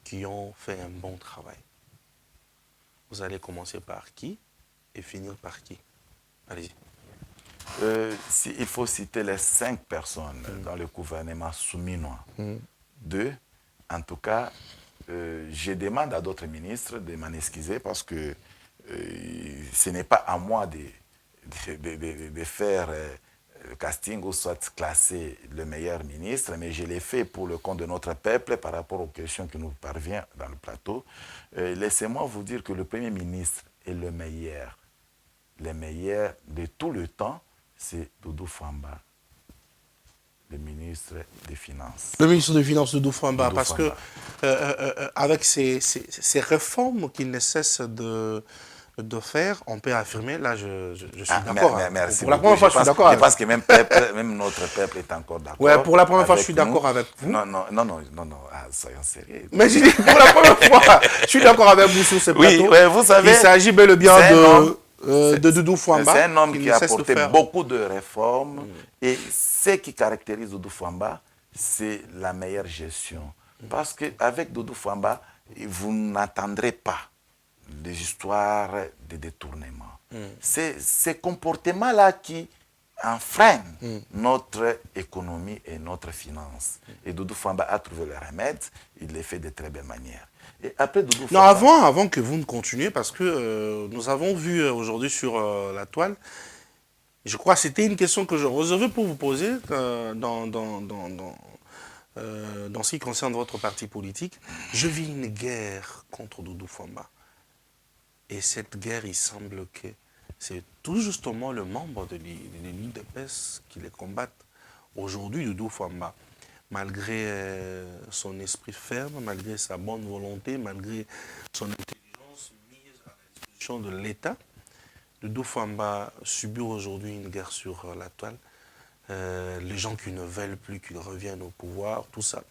qui ont fait un bon travail. Vous allez commencer par qui et finir par qui? Allez-y. Il faut citer les 5 personnes dans le gouvernement souminois. 2, en tout cas, je demande à d'autres ministres de m'en excuser parce que ce n'est pas à moi de faire le casting ou soit classer le meilleur ministre, mais je l'ai fait pour le compte de notre peuple par rapport aux questions qui nous parviennent dans le plateau. Laissez-moi vous dire que le Premier ministre est le meilleur de tout le temps, c'est Doudou Fwamba, le ministre des Finances. Le ministre des Finances, Doudou Fwamba, Doudou parce Fwamba. que avec ces réformes qu'il ne cesse de faire, on peut affirmer, là je suis d'accord. Merci pour la première fois, je suis d'accord. Je pense que même notre peuple est encore d'accord. Ouais, pour la première fois, je suis d'accord avec vous. Non, soyons sérieux. Mais je dis, pour la première fois, je suis d'accord avec vous sur ce plateau. Oui, vous savez, il s'agit bel et bien de Doudou Fwamba. C'est un homme qui a apporté beaucoup de réformes. Et ce qui caractérise Doudou Fwamba, c'est la meilleure gestion. Parce qu'avec Doudou Fwamba, vous n'attendrez pas des histoires de détournement. C'est ces comportements-là qui enfreignent notre économie et notre finance. Et Doudou Fwamba a trouvé le remède, il le fait de très belle manière. Et après Doudou Fwamba... Non, avant que vous ne continuiez, parce que nous avons vu aujourd'hui sur la toile, je crois que c'était une question que je réservais pour vous poser dans ce qui concerne votre parti politique. Je vis une guerre contre Doudou Fwamba. Et cette guerre, il semble que c'est tout justement le membre de l'UDPS qui les combattent. Aujourd'hui, Doudou Fwamba, malgré son esprit ferme, malgré sa bonne volonté, malgré son intelligence mise à la disposition de l'État, Doudou Fwamba subit aujourd'hui une guerre sur la toile. Les gens qui ne veulent plus qu'il revienne au pouvoir, tout ça.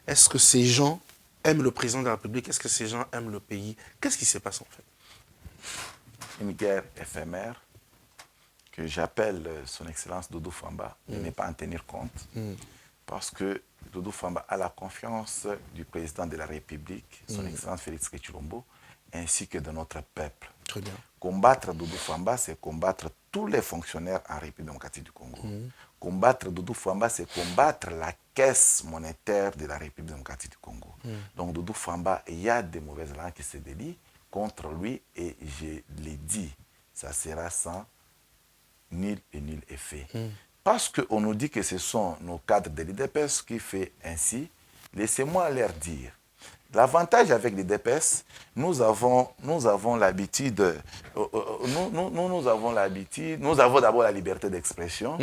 Est-ce que ces gens aiment le président de la République? Est-ce que ces gens aiment le pays? Qu'est-ce qui se passe en fait? Une guerre éphémère que j'appelle son Excellence Doudou Fwamba ne n'est pas en tenir compte parce que Doudou Fwamba a la confiance du président de la République, son Excellence Félix Tshilombo, ainsi que de notre peuple. Très bien. Combattre Doudou Fwamba, c'est combattre tous les fonctionnaires en République démocratique du Congo. Combattre Doudou Fwamba, c'est combattre la caisse monétaire de la République démocratique du Congo. Donc Doudou Fwamba, il y a des mauvaises langues qui se délient contre lui et je l'ai dit, ça sera sans nul effet. Parce qu'on nous dit que ce sont nos cadres de l'IDPS qui font ainsi, laissez-moi leur dire. L'avantage avec l'IDPS, nous avons l'habitude, nous avons d'abord la liberté d'expression,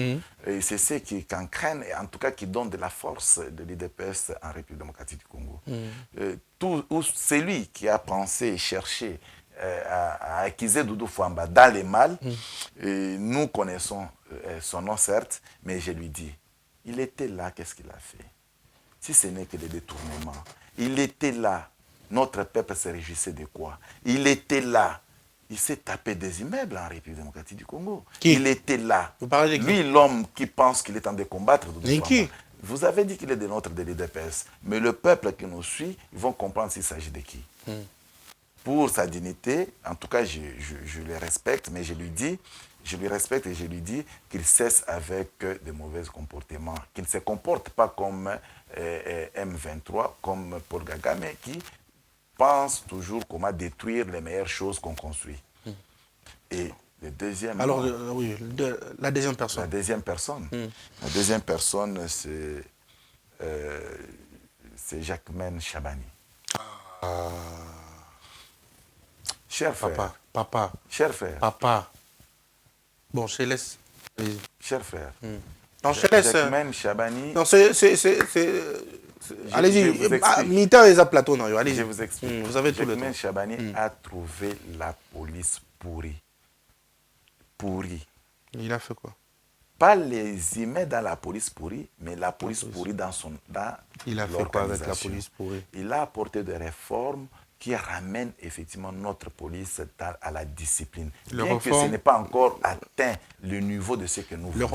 et c'est ce qui entraîne, et en tout cas qui donne de la force de l'IDPS en République démocratique du Congo. Celui qui a pensé et cherché à accuser Doudou Fwamba dans les mal, nous connaissons son nom certes, mais je lui dis, il était là, qu'est-ce qu'il a fait? Si ce n'est que des détournements. Il était là. Notre peuple se réjouissait de quoi? Il était là. Il s'est tapé des immeubles en République démocratique du Congo. Qui? Il était là. Vous parlez de qui? Lui, l'homme qui pense qu'il est en train de combattre. Qui? Vous avez dit qu'il est de notre l'IDPS. Mais le peuple qui nous suit, ils vont comprendre s'il s'agit de qui. Pour sa dignité, en tout cas, je le respecte, mais je lui respecte et je lui dis qu'il cesse avec de mauvais comportements, qu'il ne se comporte pas comme M23, comme Paul Gaga, mais qui pense toujours comment détruire les meilleures choses qu'on construit. Et le deuxième... Alors, oui, la deuxième personne. La deuxième personne. La deuxième personne, c'est Jacquemaine Chabani. Cher frère. Papa. Cher frère. Papa. Bon, je laisse. Cher frère. Non, je laisse. Jacquemaine Chabani. Non, allez-y. Militaire et plateau, non, allez-y. Je vous explique. Vous avez tout le temps. Jacquemaine Chabani a trouvé la police pourrie. Pourrie. Il a fait quoi? Pas les humains dans la police pourrie, mais la police pourrie dans il a fait quoi avec la police pourrie? Il a apporté des réformes qui ramène effectivement notre police à la discipline. Le Bien que ce n'est pas encore atteint le niveau de ce que nous voulons.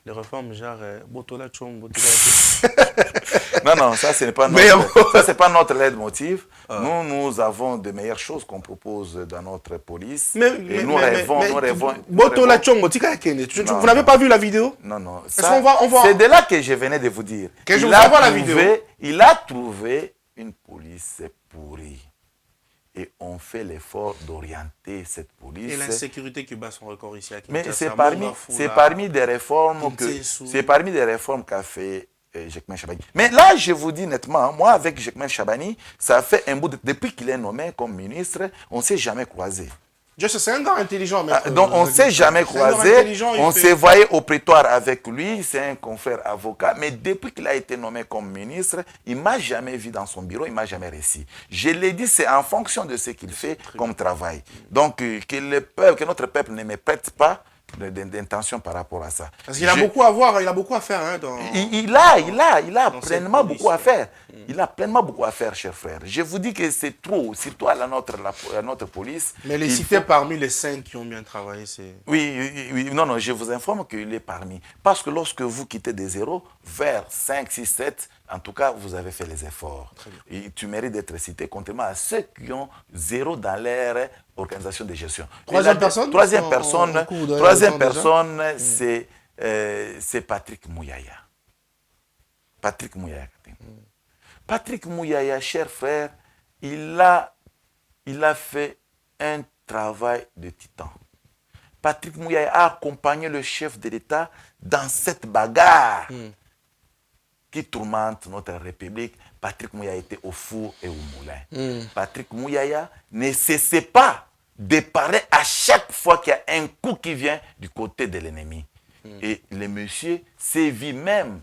Les réformes genre Botola Chombo. Non, ça ce n'est pas notre, ça c'est pas notre leitmotiv. Nous avons de meilleures choses qu'on propose dans notre police. Nous rêvons. Botola Chombo, vous n'avez pas vu la vidéo? Non. C'est de là que je venais de vous dire. Que je vous envoie la vidéo. Il a trouvé une police pourrie. Et on fait l'effort d'orienter cette police. Et l'insécurité qui bat son record ici à Kinshasa. Mais c'est parmi des réformes qu'a fait Jacquemain Chabani. Mais là, je vous dis nettement, moi, avec Jacquemain Chabani, ça fait un bout depuis qu'il est nommé comme ministre, on ne s'est jamais croisé. C'est un gars intelligent. Donc, on ne s'est jamais croisé. On s'est voyé au prétoire avec lui. C'est un confrère avocat. Mais depuis qu'il a été nommé comme ministre, il ne m'a jamais vu dans son bureau. Il ne m'a jamais réussi. Je l'ai dit, c'est en fonction de ce qu'il fait comme travail. Donc, que notre peuple ne me prête pas d'intention par rapport à ça. Parce qu'il a beaucoup à voir, il a beaucoup à faire. Hein, il a pleinement beaucoup à faire. Il a pleinement beaucoup à faire, cher frère. Je vous dis que c'est trop, surtout à notre police. Mais les cités parmi les 5 qui ont bien travaillé, c'est... Oui, non, je vous informe qu'il est parmi. Parce que lorsque vous quittez des 0 vers 5, 6, 7, en tout cas, vous avez fait les efforts. Et tu mérites d'être cité, contrairement à ceux qui ont 0 dans leur organisation de gestion. Troisième personne, c'est Patrick Mouyaya. Patrick Mouyaya, cher frère, il a fait un travail de titan. Patrick Mouyaya a accompagné le chef de l'État dans cette bagarre qui tourmente notre République. Patrick Mouyaya était au four et au moulin. Patrick Mouyaya ne cessait pas de parler à chaque fois qu'il y a un coup qui vient du côté de l'ennemi. Et le monsieur s'est vu même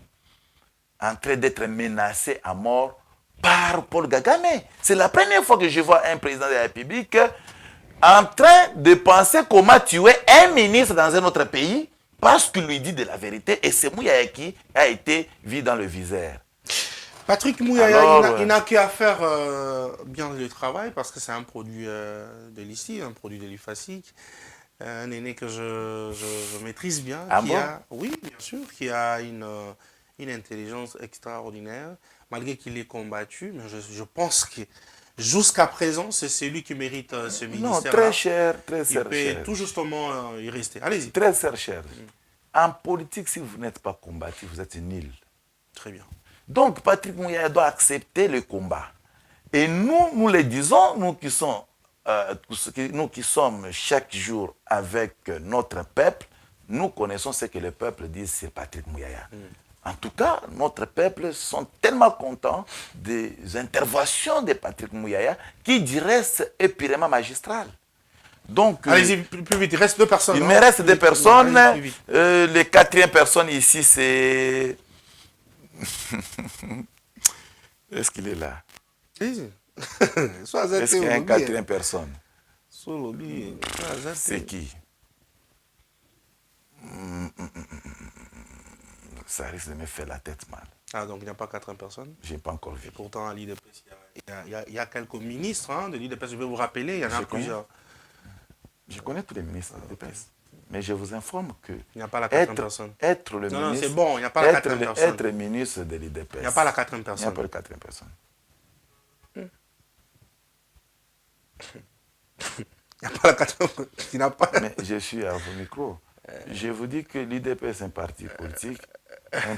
en train d'être menacé à mort par Paul Kagame. C'est la première fois que je vois un président de la République en train de penser comment tuer un ministre dans un autre pays parce qu'il lui dit de la vérité. Et c'est Mouyaya qui a été vu dans le viseur. Patrick Mouyaya, il n'a qu'à faire bien le travail parce que c'est un produit de l'ICI, un produit de l'IFASIC, un aîné que je maîtrise bien. Oui, bien sûr, qui a une intelligence extraordinaire, malgré qu'il ait combattu. Mais je pense que jusqu'à présent, c'est celui qui mérite ce ministère. Non, très cher. Il peut tout justement y rester. Allez-y. Très cher. En politique, si vous n'êtes pas combattu, vous êtes nul. Très bien. Donc, Patrick Mouyaya doit accepter le combat. Et nous le disons, nous qui sommes chaque jour avec notre peuple, nous connaissons ce que le peuple dit sur Patrick Mouyaya. En tout cas, notre peuple sont tellement contents des interventions de Patrick Mouyaya qui, du reste, est purement magistral. Donc, allez-y, plus vite, il reste 2 personnes. Il me reste 2 personnes. Les 4e personne ici, c'est... Est-ce qu'il est là? Est-ce qu'il y a une 4e personne? C'est qui? Ça risque de me faire la tête mal. Ah, donc il n'y a pas 4e personne? Je n'ai pas encore vu. Et pourtant, à l'IDPS, il y a quelques ministres de l'IDPS, je vais vous rappeler, il y en a plusieurs. Je connais tous les ministres de l'IDPS. Mais je vous informe que il n'y a pas la 4e personne. Être le non, ministre, c'est bon, il n'y a pas la 4e personne. Être ministre de l'IDPS. Il n'y a pas la 4e personne. Il n'y a pas la 4e personne. Il n'y a pas la 4e personne. Mais je suis à vos micros. Je vous dis que l'IDPS est un parti politique, un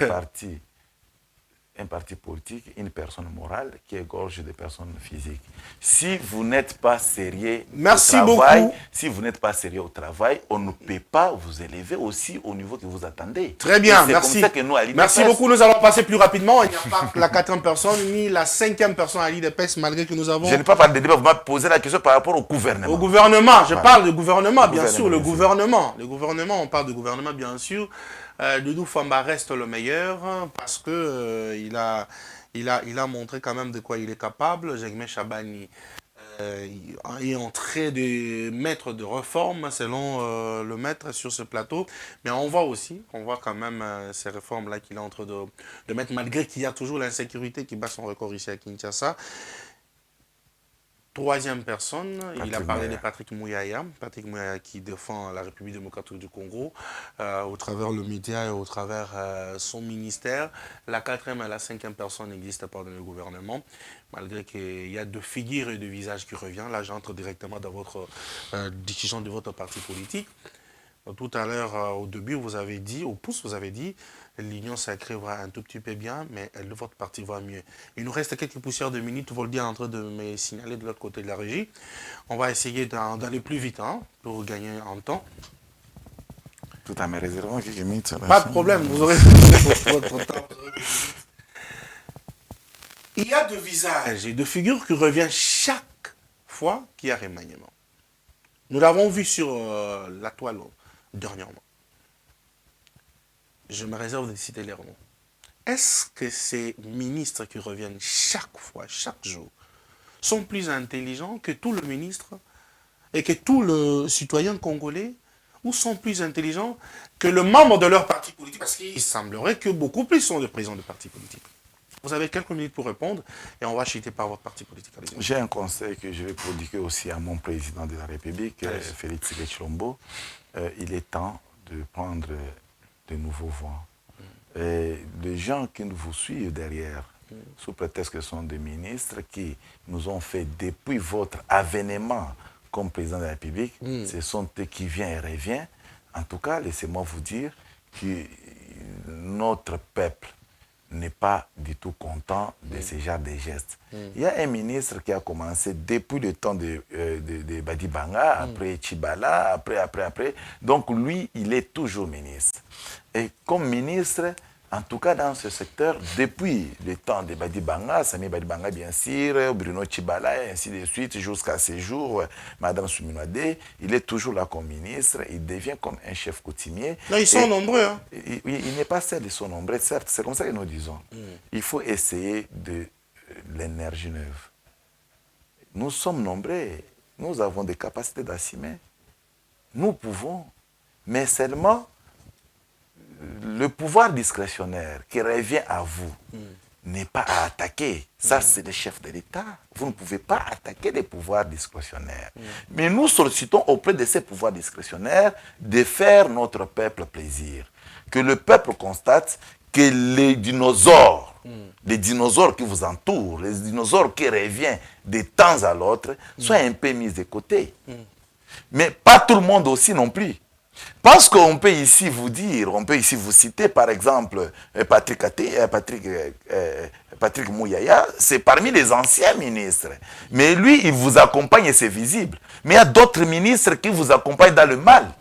parti politique, une personne morale qui égorge des personnes physiques. Si vous n'êtes pas sérieux au travail, on ne peut pas vous élever aussi au niveau que vous attendez. Très bien, merci. Comme ça que nous, à l'IDPS, merci beaucoup, nous allons passer plus rapidement. Il n'y a pas la 4e personne ni la 5e personne à l'IDPS, malgré que nous avons... Je n'ai pas parlé de débat, vous m'avez posé la question par rapport au gouvernement. Au gouvernement, je parle du gouvernement, bien sûr, le gouvernement. Le gouvernement, on parle de gouvernement, bien sûr. Doudou Famba reste le meilleur parce que il a montré quand même de quoi il est capable. Jacquemain Chabani est en train de mettre de réformes selon le maître sur ce plateau. Mais on voit quand même ces réformes-là qu'il est en train de mettre, malgré qu'il y a toujours l'insécurité qui bat son record ici à Kinshasa. troisième personne, il a parlé de Mouyaya. Patrick Mouyaya. Patrick Mouyaya qui défend la République démocratique du Congo au travers le média et au travers son ministère. La quatrième et la cinquième personne n'existent pas dans le gouvernement, malgré qu'il y a deux figures et deux visages qui reviennent. Là, j'entre directement dans votre décision de votre parti politique. Tout à l'heure, au début, vous avez dit, au pouce, vous avez dit, l'Union sacrée va un tout petit peu bien, mais votre parti va mieux. Il nous reste quelques poussières de minutes, vous le dites en train de me signaler de l'autre côté de la régie. On va essayer d'aller plus vite hein, pour gagner en temps. Tout à mes réserves, quelques minutes. Pas de problème, vous aurez votre temps. Il y a deux visages et deux figures qui reviennent chaque fois qu'il y a remaniement. Nous l'avons vu sur la toile dernièrement. Je me réserve de citer les noms. Est-ce que ces ministres qui reviennent chaque fois, chaque jour, sont plus intelligents que tout le ministre et que tout le citoyen congolais, ou sont plus intelligents que le membre de leur parti politique? Parce qu'il semblerait que beaucoup plus sont des présidents de partis politiques. Vous avez quelques minutes pour répondre et on va chuter par votre parti politique. J'ai un conseil que je vais prodiguer aussi à mon président de la République, Félix Tshisekedi-Tshilombo. Il est temps de prendre de nouveaux vents. Et les gens qui vous suivent derrière, sous prétexte que ce sont des ministres qui nous ont fait depuis votre avènement comme président de la République, ce sont eux qui viennent et reviennent. En tout cas, laissez-moi vous dire que notre peuple n'est pas du tout content de ce genre de gestes. Il y a un ministre qui a commencé depuis le temps de Badi Banga, après Chibala, après. Donc lui, il est toujours ministre. Et comme ministre, en tout cas dans ce secteur, depuis le temps de Badi Banga, Sami Badi Banga bien sûr, Bruno Chibala, et ainsi de suite, jusqu'à ce jour, Madame Souminouadé, il est toujours là comme ministre, il devient comme un chef coutumier. Non, ils sont nombreux. Hein. Il n'est pas seul, ils sont nombreux, certes, c'est comme ça que nous disons. Il faut essayer de l'énergie neuve. Nous sommes nombreux, nous avons des capacités d'assumer. Nous pouvons, mais seulement le pouvoir discrétionnaire qui revient à vous n'est pas à attaquer. Ça, c'est le chef de l'État. Vous ne pouvez pas attaquer les pouvoirs discrétionnaires. Mais nous sollicitons auprès de ces pouvoirs discrétionnaires de faire notre peuple plaisir. Que le peuple constate que les dinosaures qui vous entourent, les dinosaures qui reviennent de temps à l'autre, soient un peu mis de côté. Mais pas tout le monde aussi non plus. Parce qu'on peut ici vous dire, on peut ici vous citer par exemple Patrick Mouyaya, c'est parmi les anciens ministres. Mais lui, il vous accompagne et c'est visible. Mais il y a d'autres ministres qui vous accompagnent dans le mal.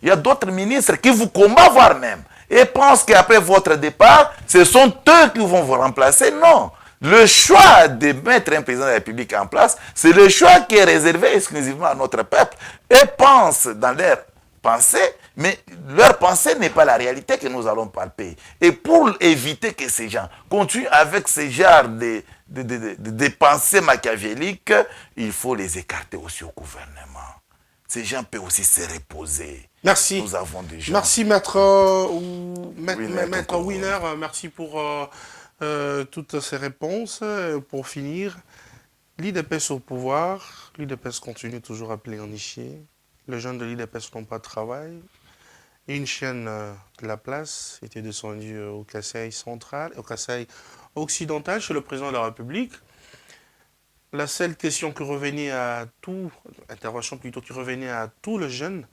Il y a d'autres ministres qui vous combattent voire même. Et pensent qu'après votre départ, ce sont eux qui vont vous remplacer. Non. Le choix de mettre un président de la République en place, c'est le choix qui est réservé exclusivement à notre peuple. Et pensent dans leur pensée, mais leur pensée n'est pas la réalité que nous allons palper. Et pour éviter que ces gens continuent avec ce genre de pensées machiavéliques, il faut les écarter aussi au gouvernement. Ces gens peuvent aussi se reposer. Merci. Nous avons des gens. Merci, maître Winner. Merci pour toutes ces réponses. Pour finir, l'IDPS au pouvoir. L'IDPS continue toujours à plénifier. Les jeunes de l'IDPS n'ont pas de travail. Une chaîne de la place était descendue au Kasaï central, au Kasaï occidental, chez le président de la République. La seule question qui revenait à tout, intervention plutôt qui revenait à tous les jeunes,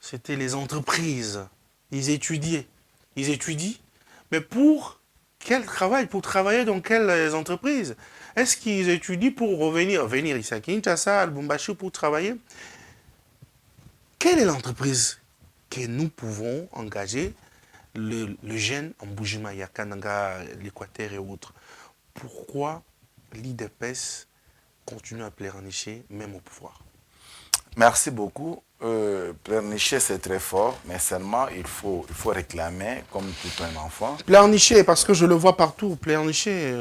c'était les entreprises. Ils étudient, mais pour quel travail? Pour travailler dans quelles entreprises? Est-ce qu'ils étudient pour venir ici à Kinshasa, à Lubumbashi pour travailler? Quelle est l'entreprise que nous pouvons engager le jeune en Mbujimaya, Kananga, l'Équateur et autres? Pourquoi l'IDPS continue à pleurnicher même au pouvoir? Merci beaucoup. Pleurnicher, c'est très fort, mais seulement il faut réclamer comme tout un enfant. Pleurnicher, parce que je le vois partout, pleurnicher.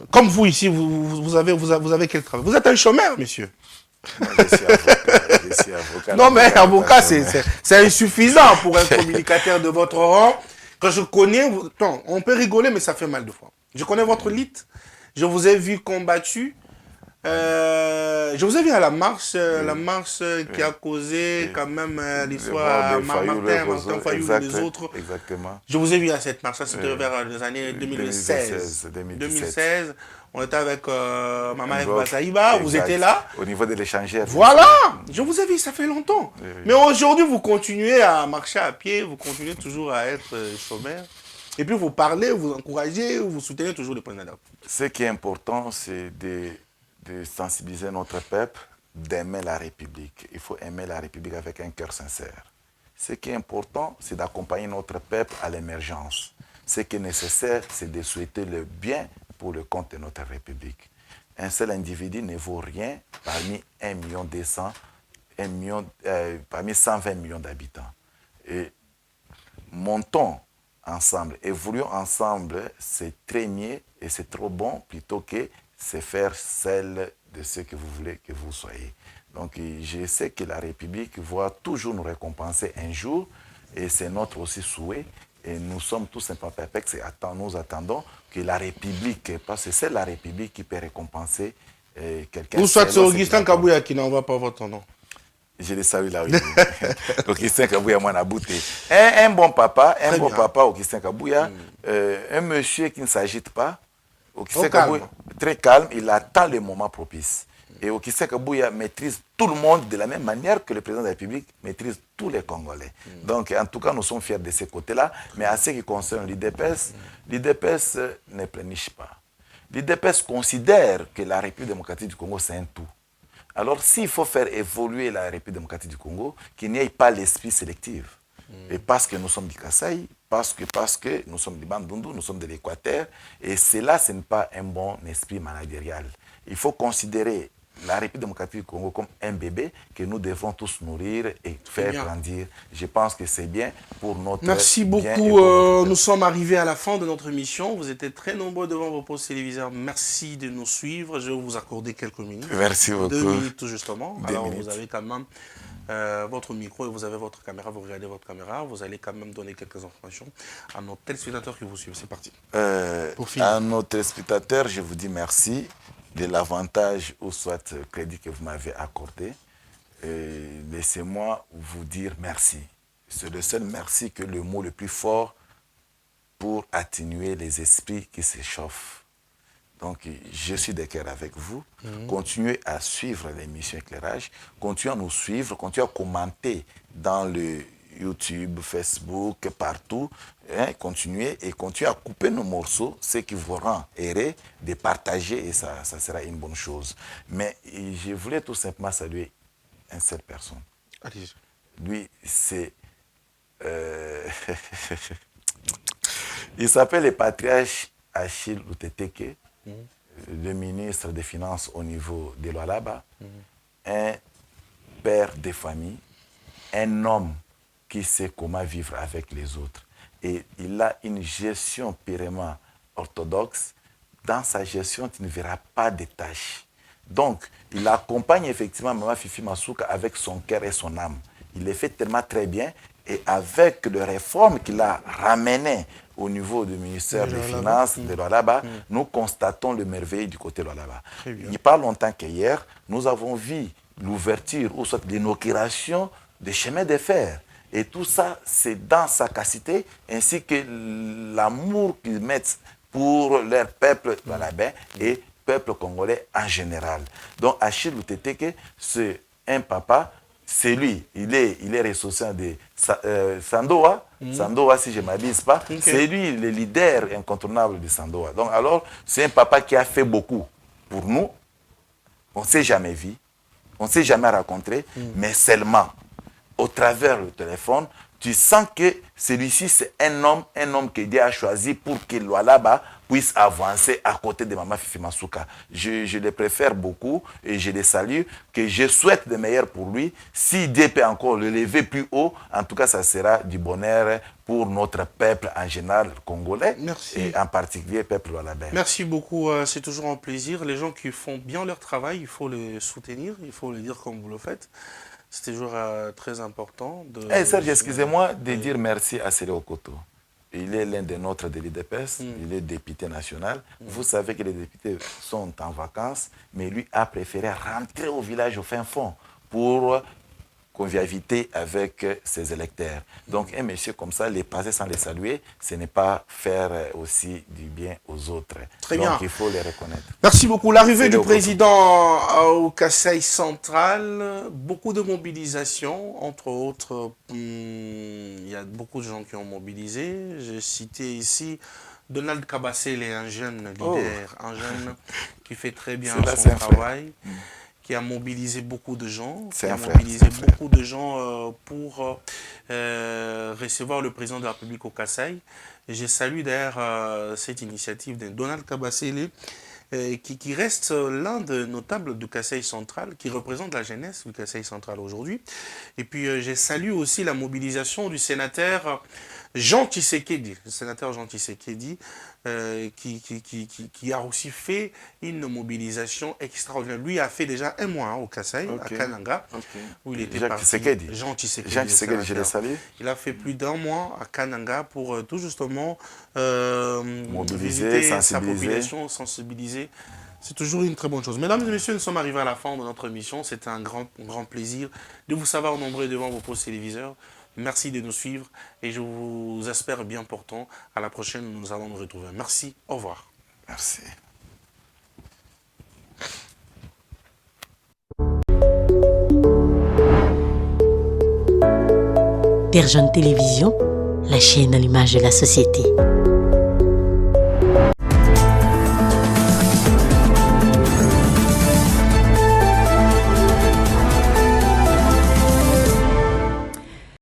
Comme vous ici, vous avez quel travail? Vous êtes un chômeur, monsieur. Je suis avocat. Non, mais avocat, c'est insuffisant pour un communicateur de votre rang. Quand je connais, on peut rigoler, mais ça fait mal de fois. Je connais votre lutte. Je vous ai vu combattu Je vous ai vu à la marche qui a causé quand même l'histoire à Martin Fayoulou et les autres. Exactement. Je vous ai vu à cette marche, c'était vers les années 2016. 2016. On était avec Maman F. Basaïba, vous étiez là. Au niveau de l'échangeur. Voilà, je vous ai vu, ça fait longtemps. Mais aujourd'hui, vous continuez à marcher à pied, vous continuez toujours à être sommaire. Et puis vous parlez, vous encouragez, vous soutenez toujours le président. Ce qui est important, c'est de sensibiliser notre peuple, d'aimer la République. Il faut aimer la République avec un cœur sincère. Ce qui est important, c'est d'accompagner notre peuple à l'émergence. Ce qui est nécessaire, c'est de souhaiter le bien pour le compte de notre République. Un seul individu ne vaut rien parmi 120 millions d'habitants. Et montons ensemble, évoluons ensemble, c'est très mieux et c'est trop bon plutôt que c'est faire celle de ce que vous voulez que vous soyez. Donc je sais que la République va toujours nous récompenser un jour et c'est notre aussi souhait. Et nous sommes tous simplement perplexes et nous attendons que la République, parce que c'est la République qui peut récompenser quelqu'un. Ou soit c'est Augustin Kabouya qui n'envoie pas votre nom. Je le salue là, oui. Augustin Kabouya, moi, n'a bouté. Un bon papa, Augustin Kabouya, un monsieur qui ne s'agite pas, Augustin Kabouya, très calme, il attend le moment propice. Et Augustin Kabouya maîtrise tout le monde de la même manière que le président de la République maîtrise tous les Congolais. Donc, en tout cas, nous sommes fiers de ce côté-là. Mais à ce qui concerne l'IDPS, l'IDPS ne pléniche pas. L'IDPS considère que la République démocratique du Congo, c'est un tout. Alors, s'il faut faire évoluer la République démocratique du Congo, qu'il n'y ait pas l'esprit sélectif. Et parce que nous sommes du Kasaï, parce que nous sommes du Bandundu, nous sommes de l'Équateur, et cela, ce n'est pas un bon esprit managérial. Il faut considérer la République démocratique du Congo comme un bébé que nous devons tous nourrir et faire grandir. Je pense que c'est bien pour notre Merci bien beaucoup. Nous sommes arrivés à la fin de notre émission. Vous étiez très nombreux devant vos postes téléviseurs. Merci de nous suivre. Je vais vous accorder quelques minutes. Merci beaucoup. 2 minutes tout justement. 2 Alors minutes. vous avez quand même votre micro et vous avez votre caméra. Vous regardez votre caméra. Vous allez quand même donner quelques informations à nos téléspectateurs qui vous suivent. C'est parti. Pour finir. À nos téléspectateurs, je vous dis merci de l'avantage ou soit crédit que vous m'avez accordé. Laissez-moi vous dire merci. C'est le seul merci que le mot le plus fort pour atténuer les esprits qui s'échauffent. Donc, je suis de cœur avec vous. Continuez à suivre l'émission Éclairage. Continuez à nous suivre. Continuez à commenter dans le YouTube, Facebook, partout. Continuez à couper nos morceaux, ce qui vous rend heureux de partager et ça sera une bonne chose. Mais je voulais tout simplement saluer une seule personne. Allez-y. Lui, c'est... il s'appelle le patriarche Achille Luteteke, le ministre des Finances au niveau de l'Oualaba, un père de famille, un homme qui sait comment vivre avec les autres. Et il a une gestion purement orthodoxe. Dans sa gestion, tu ne verras pas de tâches. Donc, il accompagne effectivement Maman Fifi Masuka avec son cœur et son âme. Il le fait tellement très bien. Et avec les réformes qu'il a ramenées au niveau du ministère des Finances de l'Oualaba, nous constatons le merveille du côté de l'Oualaba. Il n'y a pas longtemps qu'hier, nous avons vu l'ouverture ou soit l'inauguration des chemins de fer. Et tout ça, c'est dans sa capacité, ainsi que l'amour qu'ils mettent pour leur peuple oualabais et peuple congolais en général. Donc, Achille Luteteke, c'est un papa, c'est lui, il est ressortissant de Sandoa, Sandoa si je ne m'abuse pas, c'est lui le leader incontournable de Sandoa. Donc, alors, c'est un papa qui a fait beaucoup pour nous, on ne s'est jamais vu, on ne s'est jamais rencontré, mais seulement au travers du téléphone, tu sens que celui-ci, c'est un homme que Dieu a choisi pour que l'Oualaba puisse avancer à côté de Maman Fifi Masuka. Je le préfère beaucoup et je le salue, que je souhaite le meilleur pour lui. Si Dieu peut encore le lever plus haut, en tout cas, ça sera du bonheur pour notre peuple en général congolais. Merci. Et en particulier le peuple oualabais. Merci beaucoup, c'est toujours un plaisir. Les gens qui font bien leur travail, il faut les soutenir, il faut le dire comme vous le faites. C'est toujours très important. Serge, excusez-moi de dire merci à Sélé Okoto. il est l'un des nôtres de l'IDPS, il est député national. Vous savez que les députés sont en vacances, mais lui a préféré rentrer au village au fin fond pour convivialité avec ses électeurs. Donc un monsieur comme ça, les passer sans les saluer, ce n'est pas faire aussi du bien aux autres. Très Donc bien. il faut les reconnaître. Merci beaucoup. L'arrivée du le président au Kasaï central, beaucoup de mobilisation, entre autres, il y a beaucoup de gens qui ont mobilisé. J'ai cité ici Donald Kabasele, un jeune leader, un jeune qui fait très bien son travail, qui a mobilisé beaucoup de gens, qui a mobilisé beaucoup de gens pour recevoir le président de la République au Kasaï. Et je salue d'ailleurs cette initiative de Donald Kabasele, qui reste l'un des notables du Kasaï central, qui représente la jeunesse du Kasaï central aujourd'hui. Et puis je salue aussi la mobilisation du sénateur Jean Tshisekedi, le sénateur Jean Tshisekedi, qui a aussi fait une mobilisation extraordinaire. Lui a fait déjà un mois au Kasaï, à Kananga, où il était parti. Jean Tshisekedi, je le salue. Il a fait plus d'un mois à Kananga pour tout justement mobiliser, visiter sa population, sensibiliser. C'est toujours une très bonne chose. Mesdames et messieurs, nous sommes arrivés à la fin de notre émission. C'était un grand plaisir de vous savoir nombreux devant vos postes téléviseurs. Merci de nous suivre et je vous espère bien portant. À la prochaine, nous allons nous retrouver. Merci, au revoir. Merci. Père Jeune Télévision, la chaîne à l'image de la société.